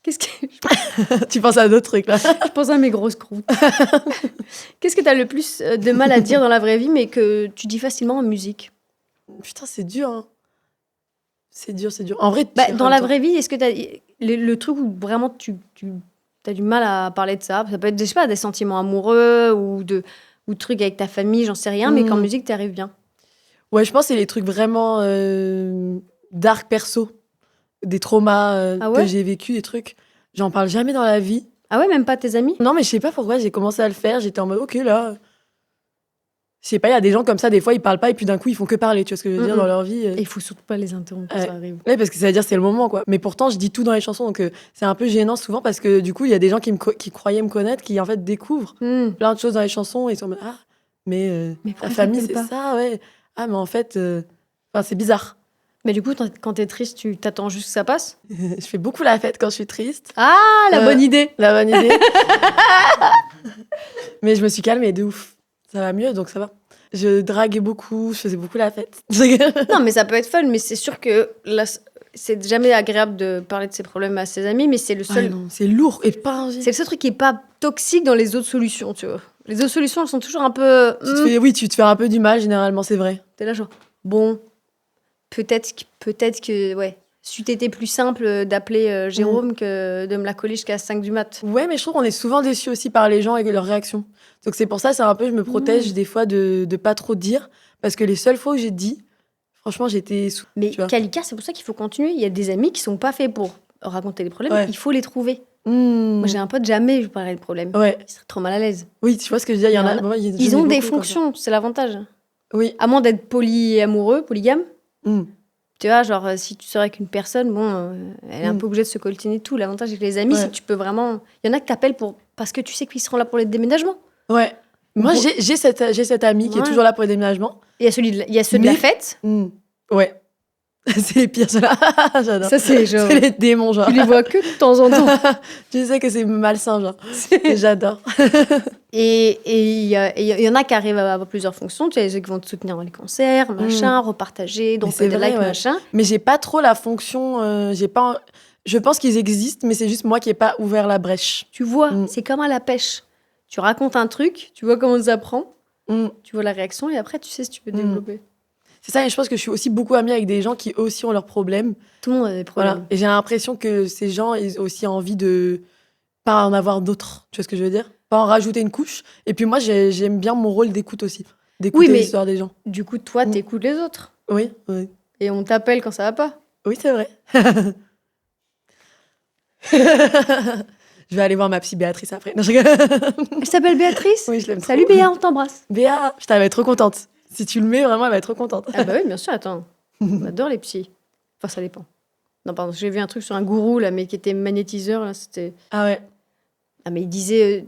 qu'est-ce que Tu penses à d'autres trucs là. je pense à mes grosses croûtes. Qu'est-ce que t'as le plus de mal à dire dans la vraie vie, mais que tu dis facilement en musique? Putain, c'est dur. Hein. C'est dur. En vrai, Bah, dans la vraie vie, est-ce que t'as le truc où vraiment tu as du mal à parler de ça? Ça peut être, je sais pas, des sentiments amoureux ou trucs avec ta famille, j'en sais rien, mais qu'en musique, t'arrives bien. Ouais, je pense que c'est les trucs vraiment dark perso. Des traumas Ah ouais que j'ai vécu, des trucs. J'en parle jamais dans la vie. Ah ouais, même pas tes amis? Non, mais je sais pas pourquoi j'ai commencé à le faire. J'étais en mode, ok, là. Je sais pas, il y a des gens comme ça, des fois, ils parlent pas et puis d'un coup, ils font que parler. Tu vois ce que je veux dire dans leur vie. Et il faut surtout pas les interrompre quand Ouais. ça arrive. Ouais, parce que ça veut dire c'est le moment, quoi. Mais pourtant, je dis tout dans les chansons, donc c'est un peu gênant souvent parce que du coup, il y a des gens qui croyaient me connaître, qui en fait découvrent plein de choses dans les chansons et ils sont en mode, ah, mais pourquoi ta famille, t'appelles c'est pas ça, ouais. Ah, mais en fait, c'est bizarre. Mais du coup, quand t'es triste, tu t'attends juste que ça passe? Je fais beaucoup la fête quand je suis triste. Ah, la bonne idée! La bonne idée. Mais je me suis calmée de ouf. Ça va mieux, donc ça va. Je draguais beaucoup, je faisais beaucoup la fête. Non, mais ça peut être fun, mais c'est sûr que là, c'est jamais agréable de parler de ses problèmes à ses amis, mais c'est le seul... Ah non, c'est lourd et pas... C'est le seul truc qui est pas toxique dans les autres solutions, tu vois. Les autres solutions, elles sont toujours un peu... tu te fais un peu du mal, généralement, c'est vrai. T'es là genre, bon, peut-être que ouais, c'eût été plus simple d'appeler Jérôme que de me la coller jusqu'à 5 du mat. Ouais, mais je trouve qu'on est souvent déçus aussi par les gens et leurs réactions. Donc c'est pour ça, c'est un peu, je me protège des fois de pas trop dire, parce que les seules fois où j'ai dit, franchement, j'étais sous. Mais tu vois. Kalika, c'est pour ça qu'il faut continuer. Il y a des amis qui sont pas faits pour raconter les problèmes, Ouais. il faut les trouver. Moi, j'ai un pote, jamais je parlerai de problèmes. Ouais, Il serait trop mal à l'aise. oui, tu vois ce que je veux dire, il y en a. moi, Ils j'en ai ont des beaucoup comme ça. fonctions, c'est l'avantage. Oui. À moins d'être polyamoureux, polygame. Mm. Tu vois, genre, si tu sors avec une personne, bon, elle est un Mm. peu obligée de se coltiner tout. L'avantage avec les amis, Ouais. c'est que tu peux vraiment... Il y en a que t'appelles parce que tu sais qu'ils seront là pour les déménagements. Ouais. Moi, Bon. j'ai cet ami qui est Ouais. toujours là pour les déménagements. Il y a ceux de la Mais- fête. Ouais. C'est les pires, ceux-là. J'adore. Ça, c'est genre... C'est les démons, genre. Tu les vois que de temps en temps. Je sais que c'est malsain, genre. Et j'adore. Et il y en a qui arrivent à avoir plusieurs fonctions. Tu as ceux qui vont te soutenir dans les concerts, machin, repartager, donc c'est des vrai, likes, ouais. machin. Mais j'ai pas trop la fonction. J'ai pas. Je pense qu'ils existent, mais c'est juste moi qui ai pas ouvert la brèche. Tu vois, Mm. c'est comme à la pêche. Tu racontes un truc, tu vois comment ça prend, Mm. tu vois la réaction, et après, tu sais si tu peux Mm. développer. C'est ça, et je pense que je suis aussi beaucoup amie avec des gens qui aussi ont leurs problèmes. Tout le monde a des problèmes. Voilà. Et j'ai l'impression que ces gens ils ont aussi envie de pas en avoir d'autres. Tu vois ce que je veux dire? Pas en rajouter une couche. Et puis moi, j'aime bien mon rôle d'écoute aussi. D'écouter Oui, mais- l'histoire des gens. Du coup, toi, Mm. t'écoutes les autres. Oui, oui. Et on t'appelle quand ça va pas. Oui, c'est vrai. Je vais aller voir ma psy Béatrice après. Non, je rigole. Elle s'appelle Béatrice. Oui, je l'aime Salut trop. Béa, on t'embrasse. Béa, je t'avais trop contente. Si tu le mets, vraiment, elle va être trop contente. Ah bah oui, bien sûr, attends. On adore les psys. Enfin, ça dépend. Non, pardon, j'ai vu un truc sur un gourou, là, mais qui était magnétiseur, là, c'était... Ah ouais. Ah, mais il disait,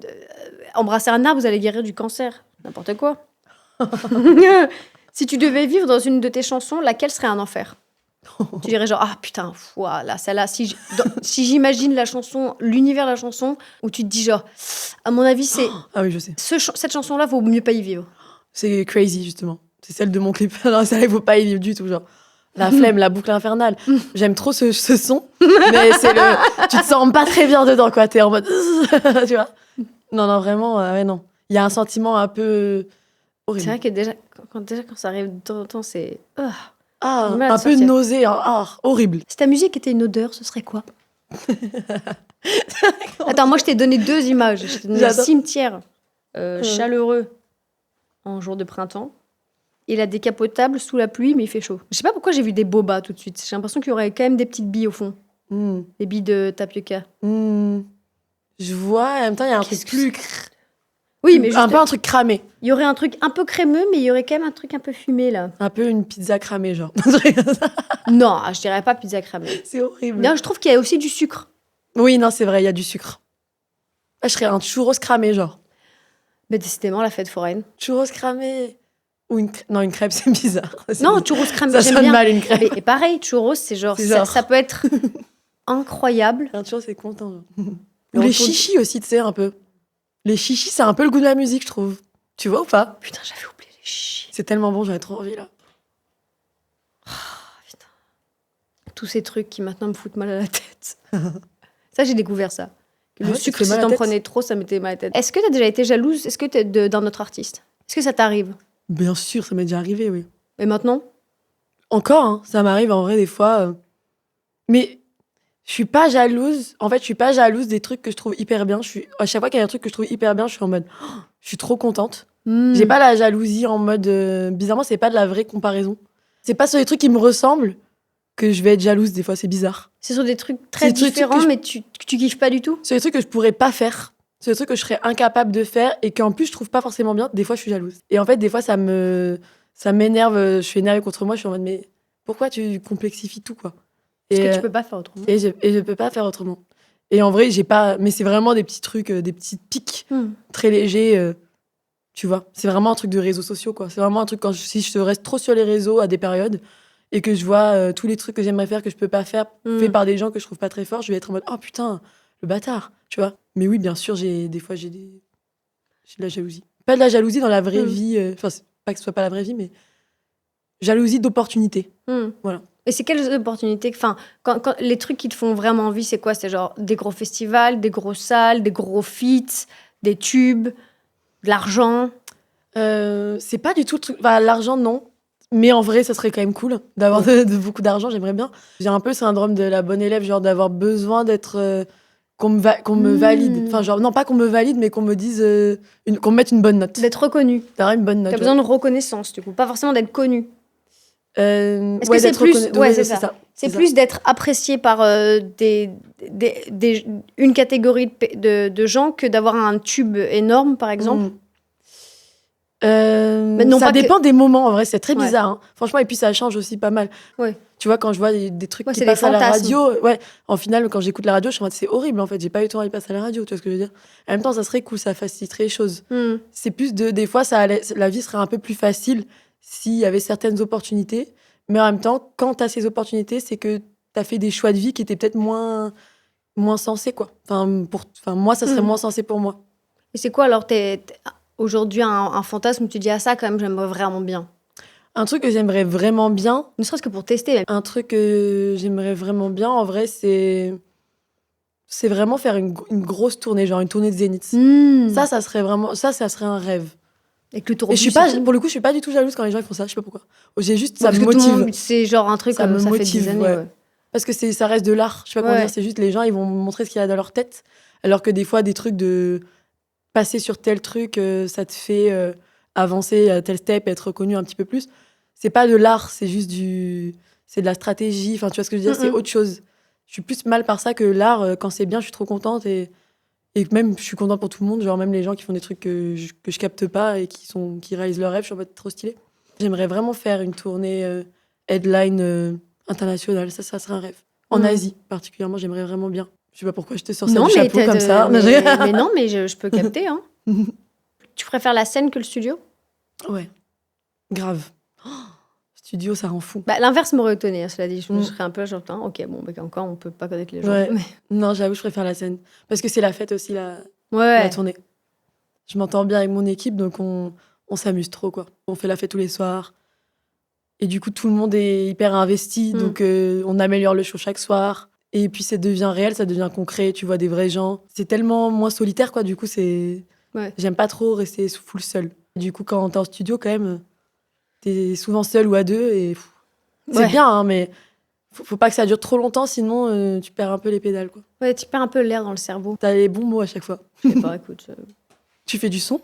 embrasser un arbre, vous allez guérir du cancer. N'importe quoi. Si tu devais vivre dans une de tes chansons, laquelle serait un enfer? Tu dirais genre, ah putain, là, celle-là, si j'imagine la chanson, l'univers de la chanson, où tu te dis genre, à mon avis, c'est Ah oui, je sais. cette chanson-là, vaut mieux pas y vivre. C'est Crazy, justement. C'est celle de mon clip. Non, celle-là, il faut pas y vivre du tout, genre. La flemme, la boucle infernale. J'aime trop ce son, mais tu te sens pas très bien dedans, quoi. T'es en mode, tu vois. Non, vraiment, ouais, non. Il y a un sentiment un peu horrible. C'est vrai que déjà, quand ça arrive de temps en temps, c'est... Ah, mal à un peu sortir. nausée, horrible. Si ta musique était une odeur, ce serait quoi? Attends, moi, je t'ai donné 2 images. Je t'ai donné le J'adore. cimetière chaleureux en jour de printemps et la décapotable sous la pluie, mais il fait chaud. Je sais pas pourquoi j'ai vu des bobas tout de suite. J'ai l'impression qu'il y aurait quand même des petites billes au fond. Des billes de tapioca. Je vois, en même temps, il y a un Qu'est-ce truc que plus... Oui, mais juste, un peu un truc cramé. il y aurait un truc un peu crémeux, mais il y aurait quand même un truc un peu fumé, là. Un peu une pizza cramée, genre. Non, je dirais pas pizza cramée. C'est horrible. Non, je trouve qu'il y a aussi du sucre. Oui, non, c'est vrai, il y a du sucre. Ah, je serais un churros cramé, genre. Mais décidément, la fête foraine. Churros cramé. Ou une crêpe, c'est bizarre. Non, churros cramé, Ça j'aime sonne bien. mal, une crêpe. Et pareil, churros, c'est genre, C'est genre- ça peut être incroyable. Un churros, c'est content, genre. Le Ou les retour- chichis aussi, tu sais, un peu. Les chichis, c'est un peu le goût de la musique, je trouve. Tu vois ou pas? Putain, j'avais oublié les chichis. C'est tellement bon, j'avais trop envie, là. Putain. Tous ces trucs qui maintenant me foutent mal à la tête. Ça, j'ai découvert ça. Que Ah le ouais, ça te sucre, fait si mal à la t'en tête prenais trop, ça mettait mal à la tête. Est-ce que t'as déjà été jalouse? Est-ce que t'es d'un autre artiste? Est-ce que ça t'arrive? Bien sûr, ça m'est déjà arrivé, oui. Et maintenant? Encore, hein, ça m'arrive en vrai des fois. Mais je suis pas jalouse. En fait, je suis pas jalouse des trucs que je trouve hyper bien. À chaque fois qu'il y a un truc que je trouve hyper bien, je suis en mode, oh, je suis trop contente. J'ai pas la jalousie en mode. Bizarrement, c'est pas de la vraie comparaison. C'est pas sur les trucs qui me ressemblent que je vais être jalouse. Des fois, c'est bizarre. C'est sur des trucs très C'est des trucs différents, que mais tu kiffes pas du tout? Sur les trucs que je pourrais pas faire. Sur les trucs que je serais incapable de faire et qu'en plus je trouve pas forcément bien. Des fois, je suis jalouse. Et en fait, des fois, ça m'énerve. Je suis énervée contre moi. Je suis en mode, mais pourquoi tu complexifies tout, quoi? Parce Et, que tu peux pas faire autrement. Et je peux pas faire autrement. Et en vrai, j'ai pas. Mais c'est vraiment des petits trucs, des petites piques très légers. Tu vois, c'est vraiment un truc de réseaux sociaux, quoi. C'est vraiment un truc si je reste trop sur les réseaux à des périodes et que je vois tous les trucs que j'aimerais faire que je peux pas faire faits par des gens que je trouve pas très forts, je vais être en mode oh putain, le bâtard, tu vois. Mais oui, bien sûr, des fois j'ai de la jalousie. Pas de la jalousie dans la vraie vie. Enfin, c'est pas que ce soit pas la vraie vie, mais jalousie d'opportunité. Voilà. Et c'est quelles opportunités? Enfin, quand les trucs qui te font vraiment envie, c'est quoi? C'est genre des gros festivals, des grosses salles, des gros feats, des tubes, de l'argent? C'est pas du tout le truc. Enfin, l'argent, non. Mais en vrai, ça serait quand même cool d'avoir de beaucoup d'argent, j'aimerais bien. J'ai un peu le syndrome de la bonne élève, genre d'avoir besoin d'être. Qu'on me valide. Enfin, genre, non, pas qu'on me valide, mais qu'on me dise. Qu'on me mette une bonne note. D'être reconnu. D'avoir une bonne note. T'as besoin de reconnaissance, du coup. Pas forcément d'être connu. Est-ce que c'est plus. Ouais, c'est ça. C'est plus d'être apprécié par une catégorie de gens que d'avoir un tube énorme, par exemple. Non, ça dépend des moments, en vrai, c'est très bizarre. Hein. Franchement, et puis ça change aussi pas mal. Ouais. Tu vois, quand je vois des trucs qui c'est passent des à la fantasmes. radio, en final, quand j'écoute la radio, je suis en mode, c'est horrible, en fait, j'ai pas eu le temps d'y passer à la radio, tu vois ce que je veux dire. En même temps, ça serait cool, ça faciliterait les choses. C'est plus des fois, la vie serait un peu plus facile s'il y avait certaines opportunités, mais en même temps, quand t'as ces opportunités, c'est que t'as fait des choix de vie qui étaient peut-être moins sensés, quoi. Enfin, moi, ça serait moins sensé pour moi. Et c'est quoi, alors, aujourd'hui, un fantasme où tu dis, ah, ça, quand même, j'aimerais vraiment bien? Un truc que j'aimerais vraiment bien. Ne serait-ce que pour tester. Même. Un truc que j'aimerais vraiment bien, en vrai, c'est vraiment faire une grosse tournée, genre une tournée de Zénith. Ça serait vraiment. Ça serait un rêve. Avec le tour. Et pour le coup, je suis pas du tout jalouse quand les gens ils font ça, je sais pas pourquoi. J'ai juste, ça me Parce que motive. c'est genre un truc Ça comme me ça motive, fait des années. Ouais. Parce que ça reste de l'art, je sais pas comment dire, c'est juste les gens, ils vont montrer ce qu'il y a dans leur tête. Alors que des fois, des trucs de passer sur tel truc, ça te fait avancer à tel step, être reconnu un petit peu plus. C'est pas de l'art, c'est juste c'est de la stratégie. Enfin, tu vois ce que je veux dire, c'est autre chose. Je suis plus mal par ça que l'art. Quand c'est bien, je suis trop contente et même je suis contente pour tout le monde. Genre même les gens qui font des trucs que je capte pas et qui réalisent leurs rêves, je suis en mode trop stylé. J'aimerais vraiment faire une tournée headline internationale. Ça serait un rêve. En Asie particulièrement, j'aimerais vraiment bien. Je sais pas pourquoi je te sors ça du chapeau comme ça. Mais non, mais je peux capter. Hein. Tu préfères la scène que le studio? Ouais, grave. studio, ça rend fou. Bah, l'inverse m'aurait étonné, cela dit. Je serais un peu genre, putain, ok, bon, bah, encore, on peut pas connaître les gens. Ouais. Mais... Non, j'avoue, je préfère la scène. Parce que c'est la fête aussi, la Ouais. tournée. Je m'entends bien avec mon équipe, donc on s'amuse trop, quoi. On fait la fête tous les soirs. Et du coup, tout le monde est hyper investi, donc on améliore le show chaque soir. Et puis, ça devient réel, ça devient concret, tu vois des vrais gens. C'est tellement moins solitaire, quoi. Du coup, c'est... Ouais. J'aime pas trop rester full seul. Du coup, quand t'es en studio, quand même, t'es souvent seul ou à deux. Et c'est bien, hein, mais faut pas que ça dure trop longtemps, sinon tu perds un peu les pédales, quoi. Ouais, tu perds un peu l'air dans le cerveau. T'as les bons mots à chaque fois. Je sais pas, écoute. Tu fais du son?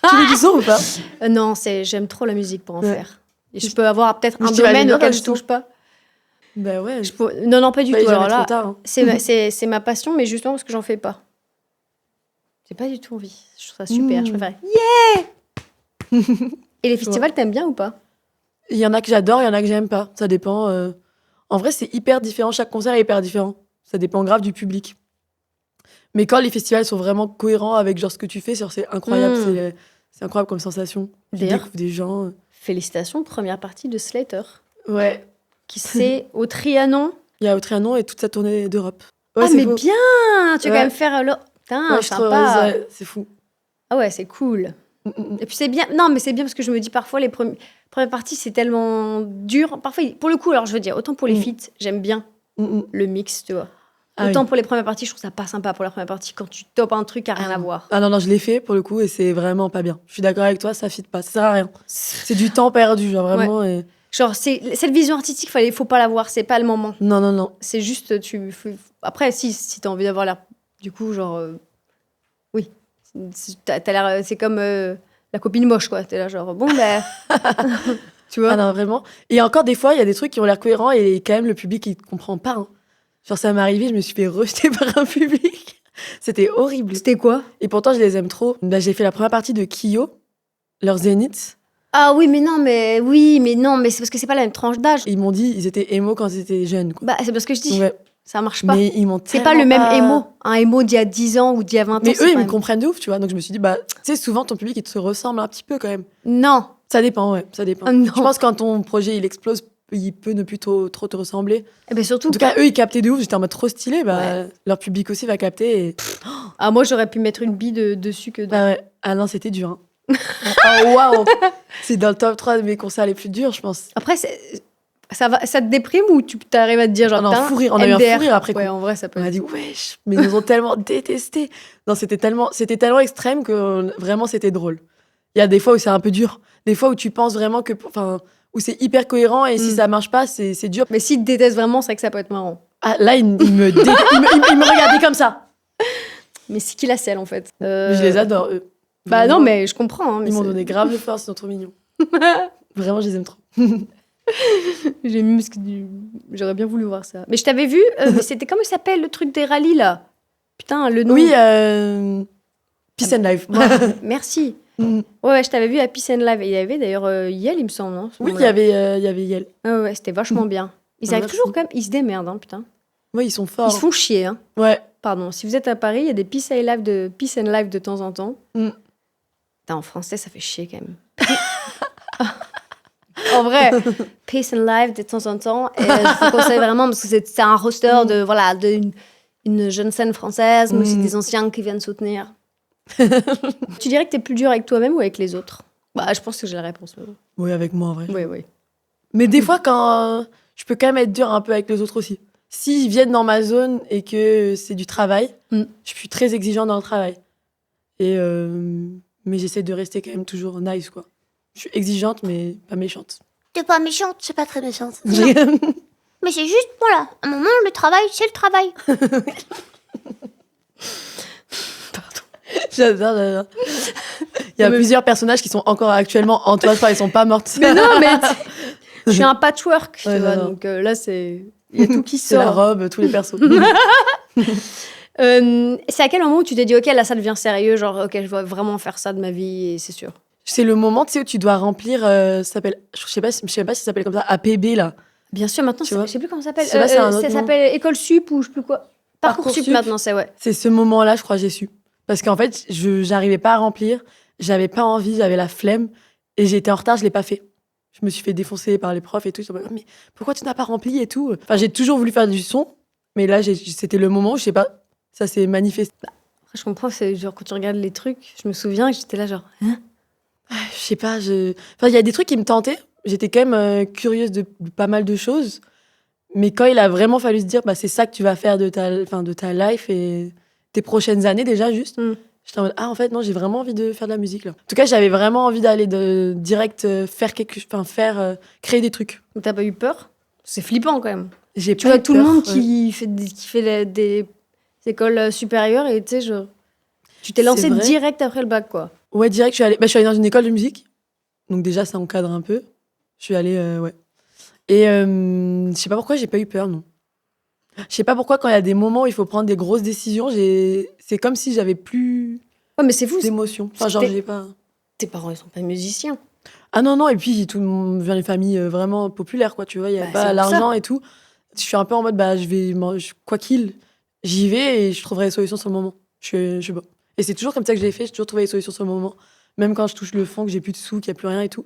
Tu fais du son ou pas? Non, j'aime trop la musique pour en Ouais. faire. Et je peux avoir peut-être un Je t'imagine domaine bien auquel faire je du son. touche pas. Bah ouais. Non, pas du Bah, tout. jamais Alors là, trop tard, hein. c'est ma passion, mais justement parce que j'en fais pas. J'ai pas du tout envie. Je trouve ça super. Je préfère. Yeah. Et les festivals, t'aimes bien ou pas? Il y en a que j'adore, il y en a que j'aime pas. Ça dépend. En vrai, c'est hyper différent. Chaque concert est hyper différent. Ça dépend grave du public. Mais quand les festivals sont vraiment cohérents avec genre ce que tu fais, genre, c'est incroyable. C'est incroyable comme sensation. Tu D'ailleurs, découvres des gens. félicitations, première partie de Slater, Ouais. qui c'est au Trianon. Il y a au Trianon et toute sa tournée d'Europe. Ouais, Ah, c'est mais faux. bien. Tu vas Ouais. quand même faire le... Putain, Ouais, je trouve, sympa. ouais, c'est fou. Ah ouais, c'est cool. Et puis c'est bien. Non, mais c'est bien parce que je me dis parfois les premières parties c'est tellement dur. Parfois, pour le coup, alors je veux dire, autant pour les feats, j'aime bien le mix, tu vois. Ah Autant oui. pour les premières parties, je trouve ça pas sympa pour la première partie quand tu topes un truc à rien à voir. Ah non, je l'ai fait pour le coup et c'est vraiment pas bien. Je suis d'accord avec toi, ça fit pas, ça sert à rien. C'est du temps perdu, genre vraiment. Et... Genre, cette vision artistique, faut pas l'avoir, c'est pas le moment. Non. C'est juste, après, si t'as envie d'avoir l'air, du coup, genre, oui, t'as l'air, c'est comme la copine moche, quoi. T'es là, genre, bon, ben, tu vois. Ah non, vraiment. Et encore des fois, il y a des trucs qui ont l'air cohérents et quand même le public, il comprend pas. Hein. Genre, ça m'est arrivé, je me suis fait rejeter par un public. C'était horrible. C'était quoi? Et pourtant, je les aime trop. Bah, j'ai fait la première partie de Kyo, leur Zénith. Ah oui, mais non, mais c'est parce que c'est pas la même tranche d'âge. Ils m'ont dit, ils étaient émo quand ils étaient jeunes. Quoi. Bah, c'est parce que je dis, Ouais. ça marche pas. Mais ils m'ont C'est pas le même émo. Un émo d'il y a 10 ans ou d'il y a 20 ans. Mais c'est eux, pas ils me même. comprennent de ouf, tu vois. Donc je me suis dit, bah, tu sais, souvent ton public, il te ressemble un petit peu quand même. Non. Ça dépend, ouais, ça dépend. Ah non. Je pense que quand ton projet, il explose, il peut ne plus trop te ressembler. Eh ben surtout. En tout cas, eux, ils captaient de ouf. J'étais en mode trop stylé. Bah, Ouais. leur public aussi va capter. Et... Ah, moi, j'aurais pu mettre une bille dessus que. Ah ouais. Ah non, c'était dur. Hein. Oh waouh. C'est dans le top 3 de mes concerts les plus durs, je pense. Après, ça te déprime ou tu t'arrives à te dire genre. Non, putain, fou rire. On a eu un MDR. fou rire après. Ouais, coup. en vrai, ça peut. On a dit wesh, mais ils nous ont tellement détestés. Non, c'était tellement extrême que vraiment c'était drôle. Il y a des fois où c'est un peu dur. Des fois où tu penses vraiment que, enfin, où c'est hyper cohérent et si ça marche pas, c'est dur. Mais s'ils te détestent vraiment, c'est vrai que ça peut être marrant. Ah, là, il me regardait comme ça. Mais c'est qui la selle en fait. Mais je les adore, eux. Bah Vraiment, non, mais je comprends. Hein, mais ils m'ont c'est- donné grave de force, ils sont trop mignons. Vraiment, je les aime trop. J'ai mis parce que j'aurais bien voulu voir ça. Mais je t'avais vu, mais c'était comment il s'appelle le truc des rallyes là? Putain, le nom. Oui, Peace and Life. Merci. Mm. Ouais, je t'avais vu à Peace and Live. Et il y avait d'ailleurs Yel, il me semble, non? Oui, il y avait Yel. Ouais, c'était vachement bien. Ils arrivent Merci. toujours quand même, ils se démerdent, hein, putain. Ouais, ils sont forts. Ils se font chier, hein. Ouais. Pardon, si vous êtes à Paris, il y a des Peace and Live de temps en temps. Mm. Putain, en français, ça fait chier quand même. En vrai, Peace and Live de temps en temps. Et je vous conseille vraiment parce que c'est un roster une jeune scène française, mais aussi des anciens qui viennent soutenir. Tu dirais que t'es plus dur avec toi-même ou avec les autres? Bah, je pense que j'ai la réponse. Oui, avec moi, en vrai. Oui, oui. Mais des fois, quand je peux quand même être dur un peu avec les autres aussi. S'ils viennent dans ma zone et que c'est du travail, je suis très exigeante dans le travail. Et mais j'essaie de rester quand même toujours nice, quoi. Je suis exigeante, mais pas méchante. T'es pas méchante. Je suis pas très méchante. Mais c'est juste, voilà, à un moment, le travail, c'est le travail. J'adore. Il y a plusieurs personnages qui sont encore actuellement en toi, ils sont pas mortes. Mais non, mais je suis un patchwork, tu Ouais, vois. non. Donc là, il y a tout qui C'est la sort. robe, tous les persos. C'est à quel moment où tu t'es dit, ok, là, ça devient sérieux, genre, ok, je vais vraiment faire ça de ma vie, et c'est sûr. C'est le moment, tu sais, où tu dois remplir, ça s'appelle, je sais pas si ça s'appelle comme ça, APB, là. Bien sûr, maintenant, Tu vois je sais plus comment ça s'appelle. Je sais pas, c'est un autre ça nom. s'appelle École Sup ou je sais plus quoi. Parcoursup Parcoursup. maintenant, c'est ouais. C'est ce moment-là, je crois, j'ai su. Parce qu'en fait, j'arrivais pas à remplir, j'avais pas envie, j'avais la flemme, et j'étais en retard, je l'ai pas fait. je me suis fait défoncer par les profs et tout. Ils sont en mode, mais pourquoi tu n'as pas rempli et tout. Enfin, j'ai toujours voulu faire du son, mais là, c'était le moment où, je sais pas, ça s'est manifesté. Après, je comprends, c'est genre quand tu regardes les trucs, je me souviens que j'étais là genre, hein? Je sais pas, enfin, il y a des trucs qui me tentaient. J'étais quand même curieuse de pas mal de choses. Mais quand il a vraiment fallu se dire, bah, c'est ça que tu vas faire de ta life et tes prochaines années déjà, juste. J'étais en mode, en fait, non, j'ai vraiment envie de faire de la musique, là. En tout cas, j'avais vraiment envie d'aller direct créer des trucs. Donc, t'as pas eu peur? C'est flippant quand même. J'ai Tu pas vois eu tout le peur, monde ouais. qui fait des écoles supérieures et tu sais, genre, tu t'es lancé C'est vrai. direct après le bac, quoi. Ouais, direct, je suis allée dans une école de musique. Donc déjà, ça encadre un peu. Je suis allée, ouais. Et je sais pas pourquoi j'ai pas eu peur, non. Je sais pas pourquoi, quand il y a des moments où il faut prendre des grosses décisions, c'est comme si j'avais plus Ouais, mais c'est fou. d'émotions. Enfin, genre, C'était- j'ai pas... Tes parents, ils sont pas musiciens. Ah non, et puis tout le monde vient des familles vraiment populaires, quoi, tu vois, il y a Bah, pas c'est pour l'argent et tout. Je suis un peu en mode, bah, quoi qu'il, j'y vais et je trouverai des solutions sur le moment. Je sais pas. Et c'est toujours comme ça que je l'ai fait, j'ai toujours trouvé des solutions sur le moment. Même quand je touche le fond, que j'ai plus de sous, qu'il y a plus rien et tout.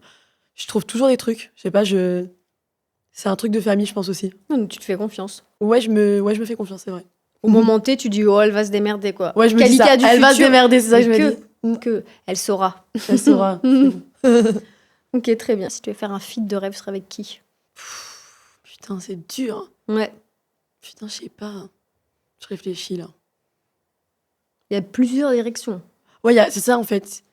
Je trouve toujours des trucs. Je sais pas, c'est un truc de famille, je pense aussi. Non, tu te fais confiance. Ouais, je me fais confiance, c'est vrai. Au moment T, tu dis, oh, elle va se démerder, quoi. Ouais, je me dis Kalika ça. du Elle va se futur. démerder, c'est ça que je me Que- dis. Que elle saura. Elle saura. C'est bon. Ok, très bien. Si tu veux faire un feat de rêve, ce serait avec qui? Putain, c'est dur. Ouais. Putain, je sais pas. Je réfléchis, là. Il y a plusieurs directions. Ouais, c'est ça, en fait.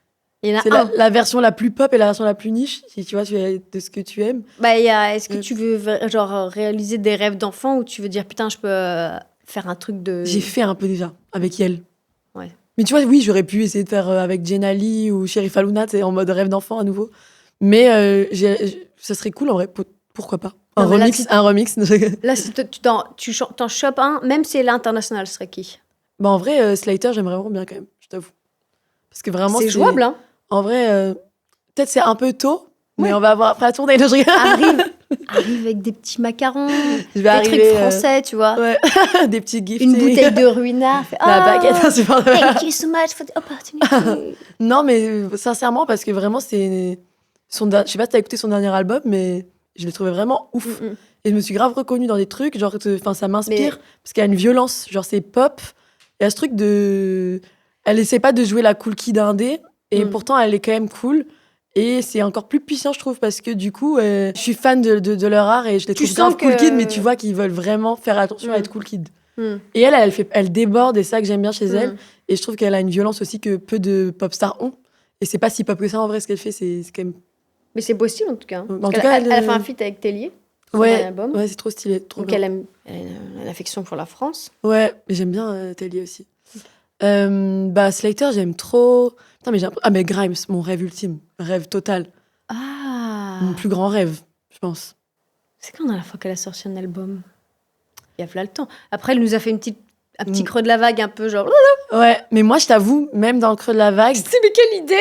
Il y en C'est a un. la version la plus pop et la version la plus niche, si tu vois, de ce que tu aimes. Bah, il y a, est-ce que Ouais. tu veux genre réaliser des rêves d'enfant ou tu veux dire putain, je peux faire un truc de. J'ai fait un peu déjà, avec Yel. Ouais. Mais tu vois, oui, j'aurais pu essayer de faire avec Jenali ou Sherif Alouna, tu sais, en mode rêve d'enfant à nouveau. Mais ça serait cool, en vrai, pourquoi pas. Un Non, mais là, remix, si- un remix. Là, si t'en chopes un, même si elle est internationale, ce serait qui? Bah, en vrai, Slater, j'aimerais vraiment bien quand même, je t'avoue. Parce que vraiment, C'est jouable, hein? En vrai, peut-être c'est un peu tôt, mais Ouais. on va avoir après à tourner. Non, je rigole. Arrive avec des petits macarons, Je vais des arriver. trucs français, tu vois. Ouais, des petits gifts. Une bouteille de ruinard. Fait, La baguette, c'est pas Thank you so much for the opportunity. Non, mais sincèrement, parce que vraiment, je sais pas si t'as écouté son dernier album, mais je l'ai trouvé vraiment ouf. Et je me suis grave reconnue dans des trucs, genre, ça m'inspire, parce qu'il y a une violence, genre, c'est pop. Il y a ce truc de. Elle essaie pas de jouer la cool kid indé, et pourtant, elle est quand même cool. Et c'est encore plus puissant, je trouve, parce que du coup, je suis fan de leur art et je les Tu trouve grave sens cool que- kid, mais tu vois qu'ils veulent vraiment faire attention à être cool kid. Mm. Et elle déborde, et c'est ça que j'aime bien chez elle. Et je trouve qu'elle a une violence aussi que peu de pop stars ont. Et c'est pas si pop que ça en vrai, ce qu'elle fait, c'est quand même. Mais c'est possible en tout cas. En Parce tout qu'elle- cas, elle a fait un feat avec Tellier. Son dernier album. Ouais, c'est trop stylé. Trop Donc bien. elle a une affection pour la France. Ouais, mais j'aime bien Tellier aussi. Slater, j'aime trop. Putain, mais Grimes, mon rêve ultime. Rêve total. Ah. Mon plus grand rêve, je pense. C'est quand la dernière fois qu'elle a sorti un album? Il y a plein le temps. Après, elle nous a fait un petit creux de la vague, un peu genre. Ouais, mais moi, je t'avoue, même dans le creux de la vague, Mais quelle idée!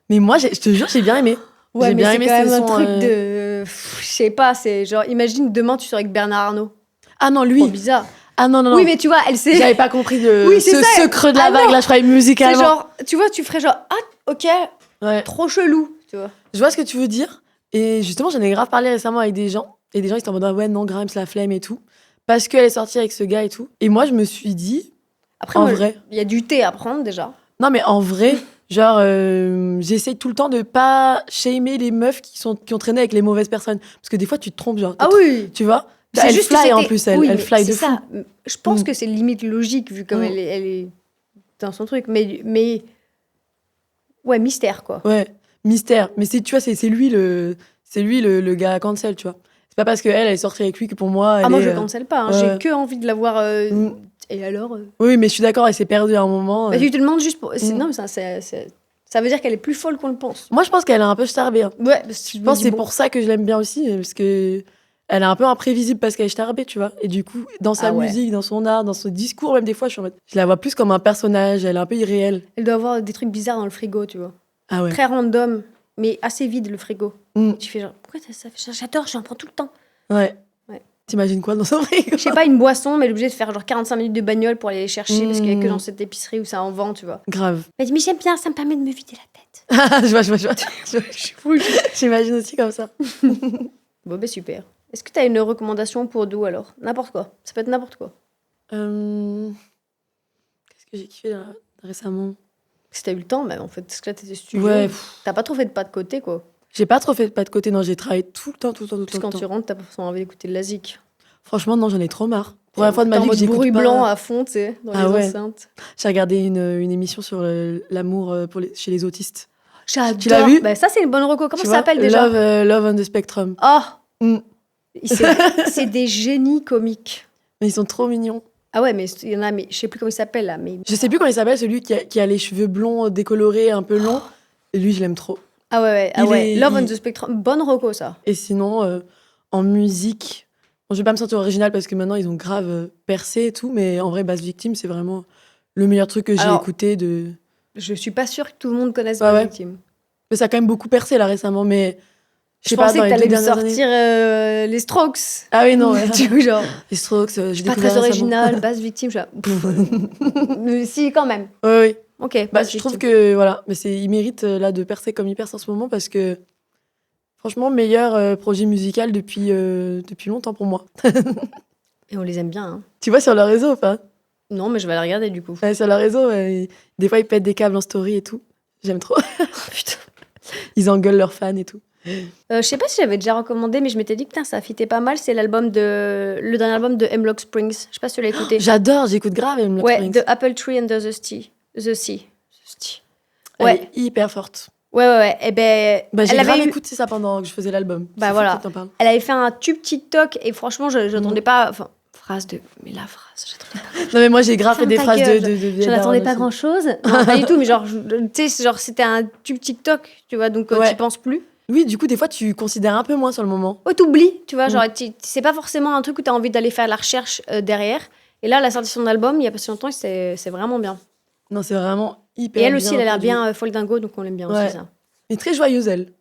mais moi, je te jure, j'ai bien aimé. Ouais, J'ai mais bien c'est aimé quand même ce un son, truc de. Je sais pas, c'est genre, imagine demain tu sors avec Bernard Arnault. Ah non, Trop lui. bizarre. Ah non, non, non. Oui, mais tu vois, elle sait. J'avais pas compris Oui, c'est ça. ce creux de la Ah vague, non. là, je croyais C'est musicalement. genre, tu vois, tu ferais genre, ah, ok, Ouais. trop chelou, tu vois. Je vois ce que tu veux dire. Et justement, j'en ai grave parlé récemment avec des gens. Et des gens, ils étaient en mode, ah ouais, non, Grimes, la flemme et tout. Parce qu'elle est sortie avec ce gars et tout. Et moi, je me suis dit, Après, en moi, vrai. il y a du thé à prendre déjà. Non, mais en vrai, genre, j'essaye tout le temps de pas shamer les meufs qui ont traîné avec les mauvaises personnes. Parce que des fois, tu te trompes, genre. Ah oui! Tu vois? C'est Elle juste que fly en c'était- plus, elle. oui, Elle mais fly de c'est fou. ça. Je pense Mm. que c'est limite logique vu comme Mm. elle est dans son truc. Mais ouais, mystère quoi. Ouais, mystère. Mais tu vois, c'est lui le gars à cancel, tu vois. C'est pas parce qu'elle est sortie avec lui que pour moi. Ah, elle moi est, je cancelle pas. Hein. ouais. J'ai que envie de la voir. Mm. Et alors Oui, mais je suis d'accord, elle s'est perdue à un moment. Bah, tu te demandes juste pour. Mm. Non, mais ça veut dire qu'elle est plus folle qu'on le pense. Moi, je pense qu'elle est un peu starbée. Hein. Ouais, parce que Je pense que c'est pour ça que je l'aime bien aussi, parce que elle est un peu imprévisible parce qu'elle est starbée, tu vois. Et du coup, dans sa Ah ouais. musique, dans son art, dans son discours, même des fois, je la vois plus comme un personnage. Elle est un peu irréelle. Elle doit avoir des trucs bizarres dans le frigo, tu vois. Ah ouais. Très random, mais assez vide le frigo. Mm. Tu fais genre, pourquoi ça fait ça? J'adore, j'en prends tout le temps. Ouais. Ouais. T'imagines quoi dans son frigo? Je sais pas, une boisson, mais elle est obligée de faire genre 45 minutes de bagnole pour aller les chercher parce qu'il y a que Mm. dans cette épicerie où ça en vend, tu vois. Grave. Elle dit, mais j'aime bien, ça me permet de me vider la tête. fait. Je vois. J'imagine aussi comme ça. Bon, ben super. Est-ce que tu as une recommandation pour Do alors? N'importe quoi. Ça peut être n'importe quoi. Qu'est-ce que j'ai kiffé là, récemment? Si t'as eu le temps, même en fait. Parce que là, t'étais studio. Ouais, T'as pas trop fait de pas de côté, quoi. j'ai pas trop fait de pas de côté, non, j'ai travaillé tout le temps. Parce que quand tu rentres, t'as pas forcément envie d'écouter de la zik. Franchement, non, j'en ai trop marre. Pour la fois de ma T'es en vie que mode j'écoute bruit pas. blanc à fond, tu sais, dans Ah les ouais. enceintes. J'ai regardé une émission sur l'amour chez les autistes. J'adore. Tu l'as vu? Bah, ça, c'est une bonne reco. Comment Tu ça s'appelle vois, déjà? Love on the Spectrum. Oh, Mm. c'est des génies comiques. Mais ils sont trop mignons. Ah ouais, mais il y en a, mais je sais plus comment il s'appelle là. Mais... Je sais plus comment il s'appelle, celui qui a les cheveux blonds décolorés, un peu longs. Et lui, je l'aime trop. Ah ouais. Love on the Spectrum. Bonne reco, ça. Et sinon, en musique, bon, je vais pas me sentir originale parce que maintenant, ils ont grave percé et tout. Mais en vrai, Bass Victim, c'est vraiment le meilleur truc que j'ai Alors, écouté de... Je suis pas sûre que tout le monde connaisse Ouais, Bad ouais. Victim. Mais ça a quand même beaucoup percé là récemment, mais Je pensais dans que les t'allais 2 me dernières années. sortir les Strokes. Ah oui, non, ouais. Tu vois, genre, Les Strokes, j'ai pas découvert très récemment. original, Bass Victim. Mais si, quand même. Ouais, oui. Ok, Bah, Bass je trouve Victim. que voilà, mais il mérite là de percer comme il perce en ce moment parce que franchement meilleur projet musical depuis longtemps pour moi. Et on les aime bien. Hein. Tu vois sur leur réseau, enfin. Non, mais je vais la regarder du coup. Ouais, sur leur réseau, des fois ils pètent des câbles en story et tout. J'aime trop. Putain. Ils engueulent leurs fans et tout. Je sais pas si j'avais déjà recommandé, mais je m'étais dit que putain, ça fitait pas mal. C'est le dernier album de Hemlock Springs. Je sais pas si tu l'as écouté. J'adore, j'écoute grave Hemlock Ouais, Springs. The Apple Tree Under the Sea. The Sea. Elle Ouais. est hyper forte. Ouais. Et ben, Bah, j'ai elle grave avait eu- écouté ça pendant que je faisais l'album. Bah, C'est fou voilà. que t'en parles. elle avait fait un tube TikTok et franchement, je n'attendais pas. Enfin, phrase de. Mais la phrase, j'attendais pas. Non mais moi j'ai grave fait Ferme des ta phrases gueule. de J'en attendais Darren pas aussi. grand chose. Non, pas du tout, mais genre, tu sais, genre, c'était un tube TikTok, tu vois, donc Ouais. tu penses plus. Oui, du coup des fois tu considères un peu moins sur le moment. Oh, t'oublies, tu vois, Mm. genre, c'est pas forcément un truc où t'as envie d'aller faire la recherche derrière. Et là, la sortie de son album, il y a pas si longtemps, c'est vraiment bien. Non, c'est vraiment Et hyper elle aussi, elle a l'air produit. bien folle dingo, donc on l'aime bien Ouais. aussi, ça. Mais très joyeuse, elle.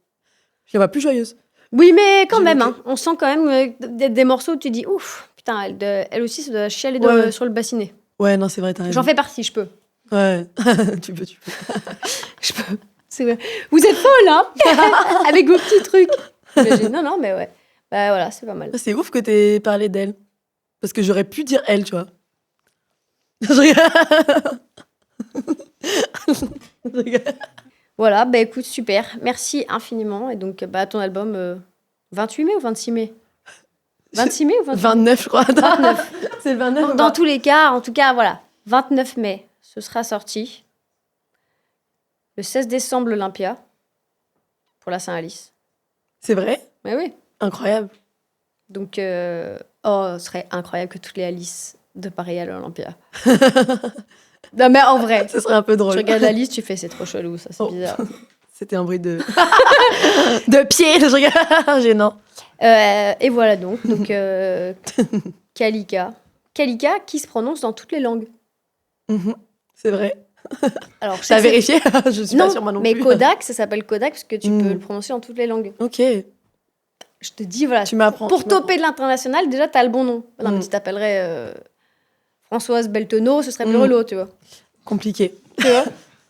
Je la vois plus joyeuse. Oui, mais quand J'ai même, noté. hein, on sent quand même des morceaux où tu dis, ouf, putain, elle aussi, ça doit chialer Ouais. sur le bassinet. Ouais, non, c'est vrai, t'as raison. J'en fais partie, je peux. Ouais, tu peux. Je peux. C'est vrai. Vous êtes folle, hein avec vos petits trucs. Non, mais ouais. Bah voilà, c'est pas mal. C'est ouf que t'aies parlé d'elle. Parce que j'aurais pu dire elle, tu vois. Je rigole. Je rigole. Voilà, bah écoute, super. Merci infiniment. Et donc, bah, ton album, 28 mai ou 26 mai 26 mai ou 28 mai 29, je crois. 29. C'est le 29. ou Dans pas tous les cas, en tout cas, voilà. 29 mai, ce sera sorti. Le 16 décembre, l'Olympia. Pour la Saint-Alice. C'est vrai? Mais oui. Incroyable. Donc, ce serait incroyable que toutes les Alice de Paris à l'Olympia. Non, mais en vrai, Ce serait un peu tu drôle. regardes la liste, tu fais c'est trop chelou, ça, c'est Oh. bizarre. C'était un bruit de... de pied. Je rigole. Gênant. Et voilà donc. Kalika. Kalika qui se prononce dans toutes les langues. Mhm. C'est vrai. Alors, je sais T'as que c'est- vérifié? Je suis Non, pas sûre, moi non mais plus. Kodak, ça s'appelle Kodak parce que tu Mm. peux le prononcer dans toutes les langues. Ok. Je te dis, voilà, Tu m'apprends. pour tu m'apprends. toper de l'international, déjà, t'as le bon nom. Non, mais Mm. tu t'appellerais Françoise Beltonneau, ce serait plus Mm. relou, tu vois. Compliqué. Tu vois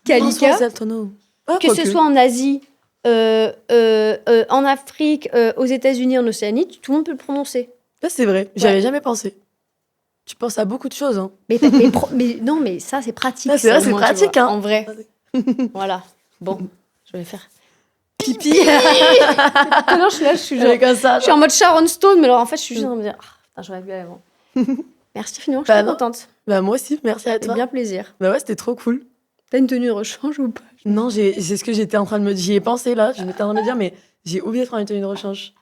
Kalika, Françoise Altono. Ah, que ce quoique. soit en Asie, en Afrique, aux États-Unis, en Océanie, tout le monde peut le prononcer. Là, c'est vrai. J'y avais jamais pensé. Tu penses à beaucoup de choses. Hein. Mais non, mais ça, c'est pratique. Ah, c'est ça, vrai, au c'est moins, tu pratique, vois, hein. En vrai. Voilà. Bon, je vais faire. Pipi. Non, je suis là, je suis genre. J'avais comme ça. Je suis en mode Sharon Stone, mais alors en fait, je suis juste en train de me dire, ah, putain, j'aurais pu aller avant. Merci infiniment, je suis Bah trop non. contente. Bah, moi aussi, merci à C'est toi. bien plaisir. Bah ouais, c'était trop cool. T'as une tenue de rechange ou pas? Non, c'est ce que j'étais en train de me dire. J'y ai pensé là. Je m'étais en train de me dire, mais j'ai oublié de prendre une tenue de rechange.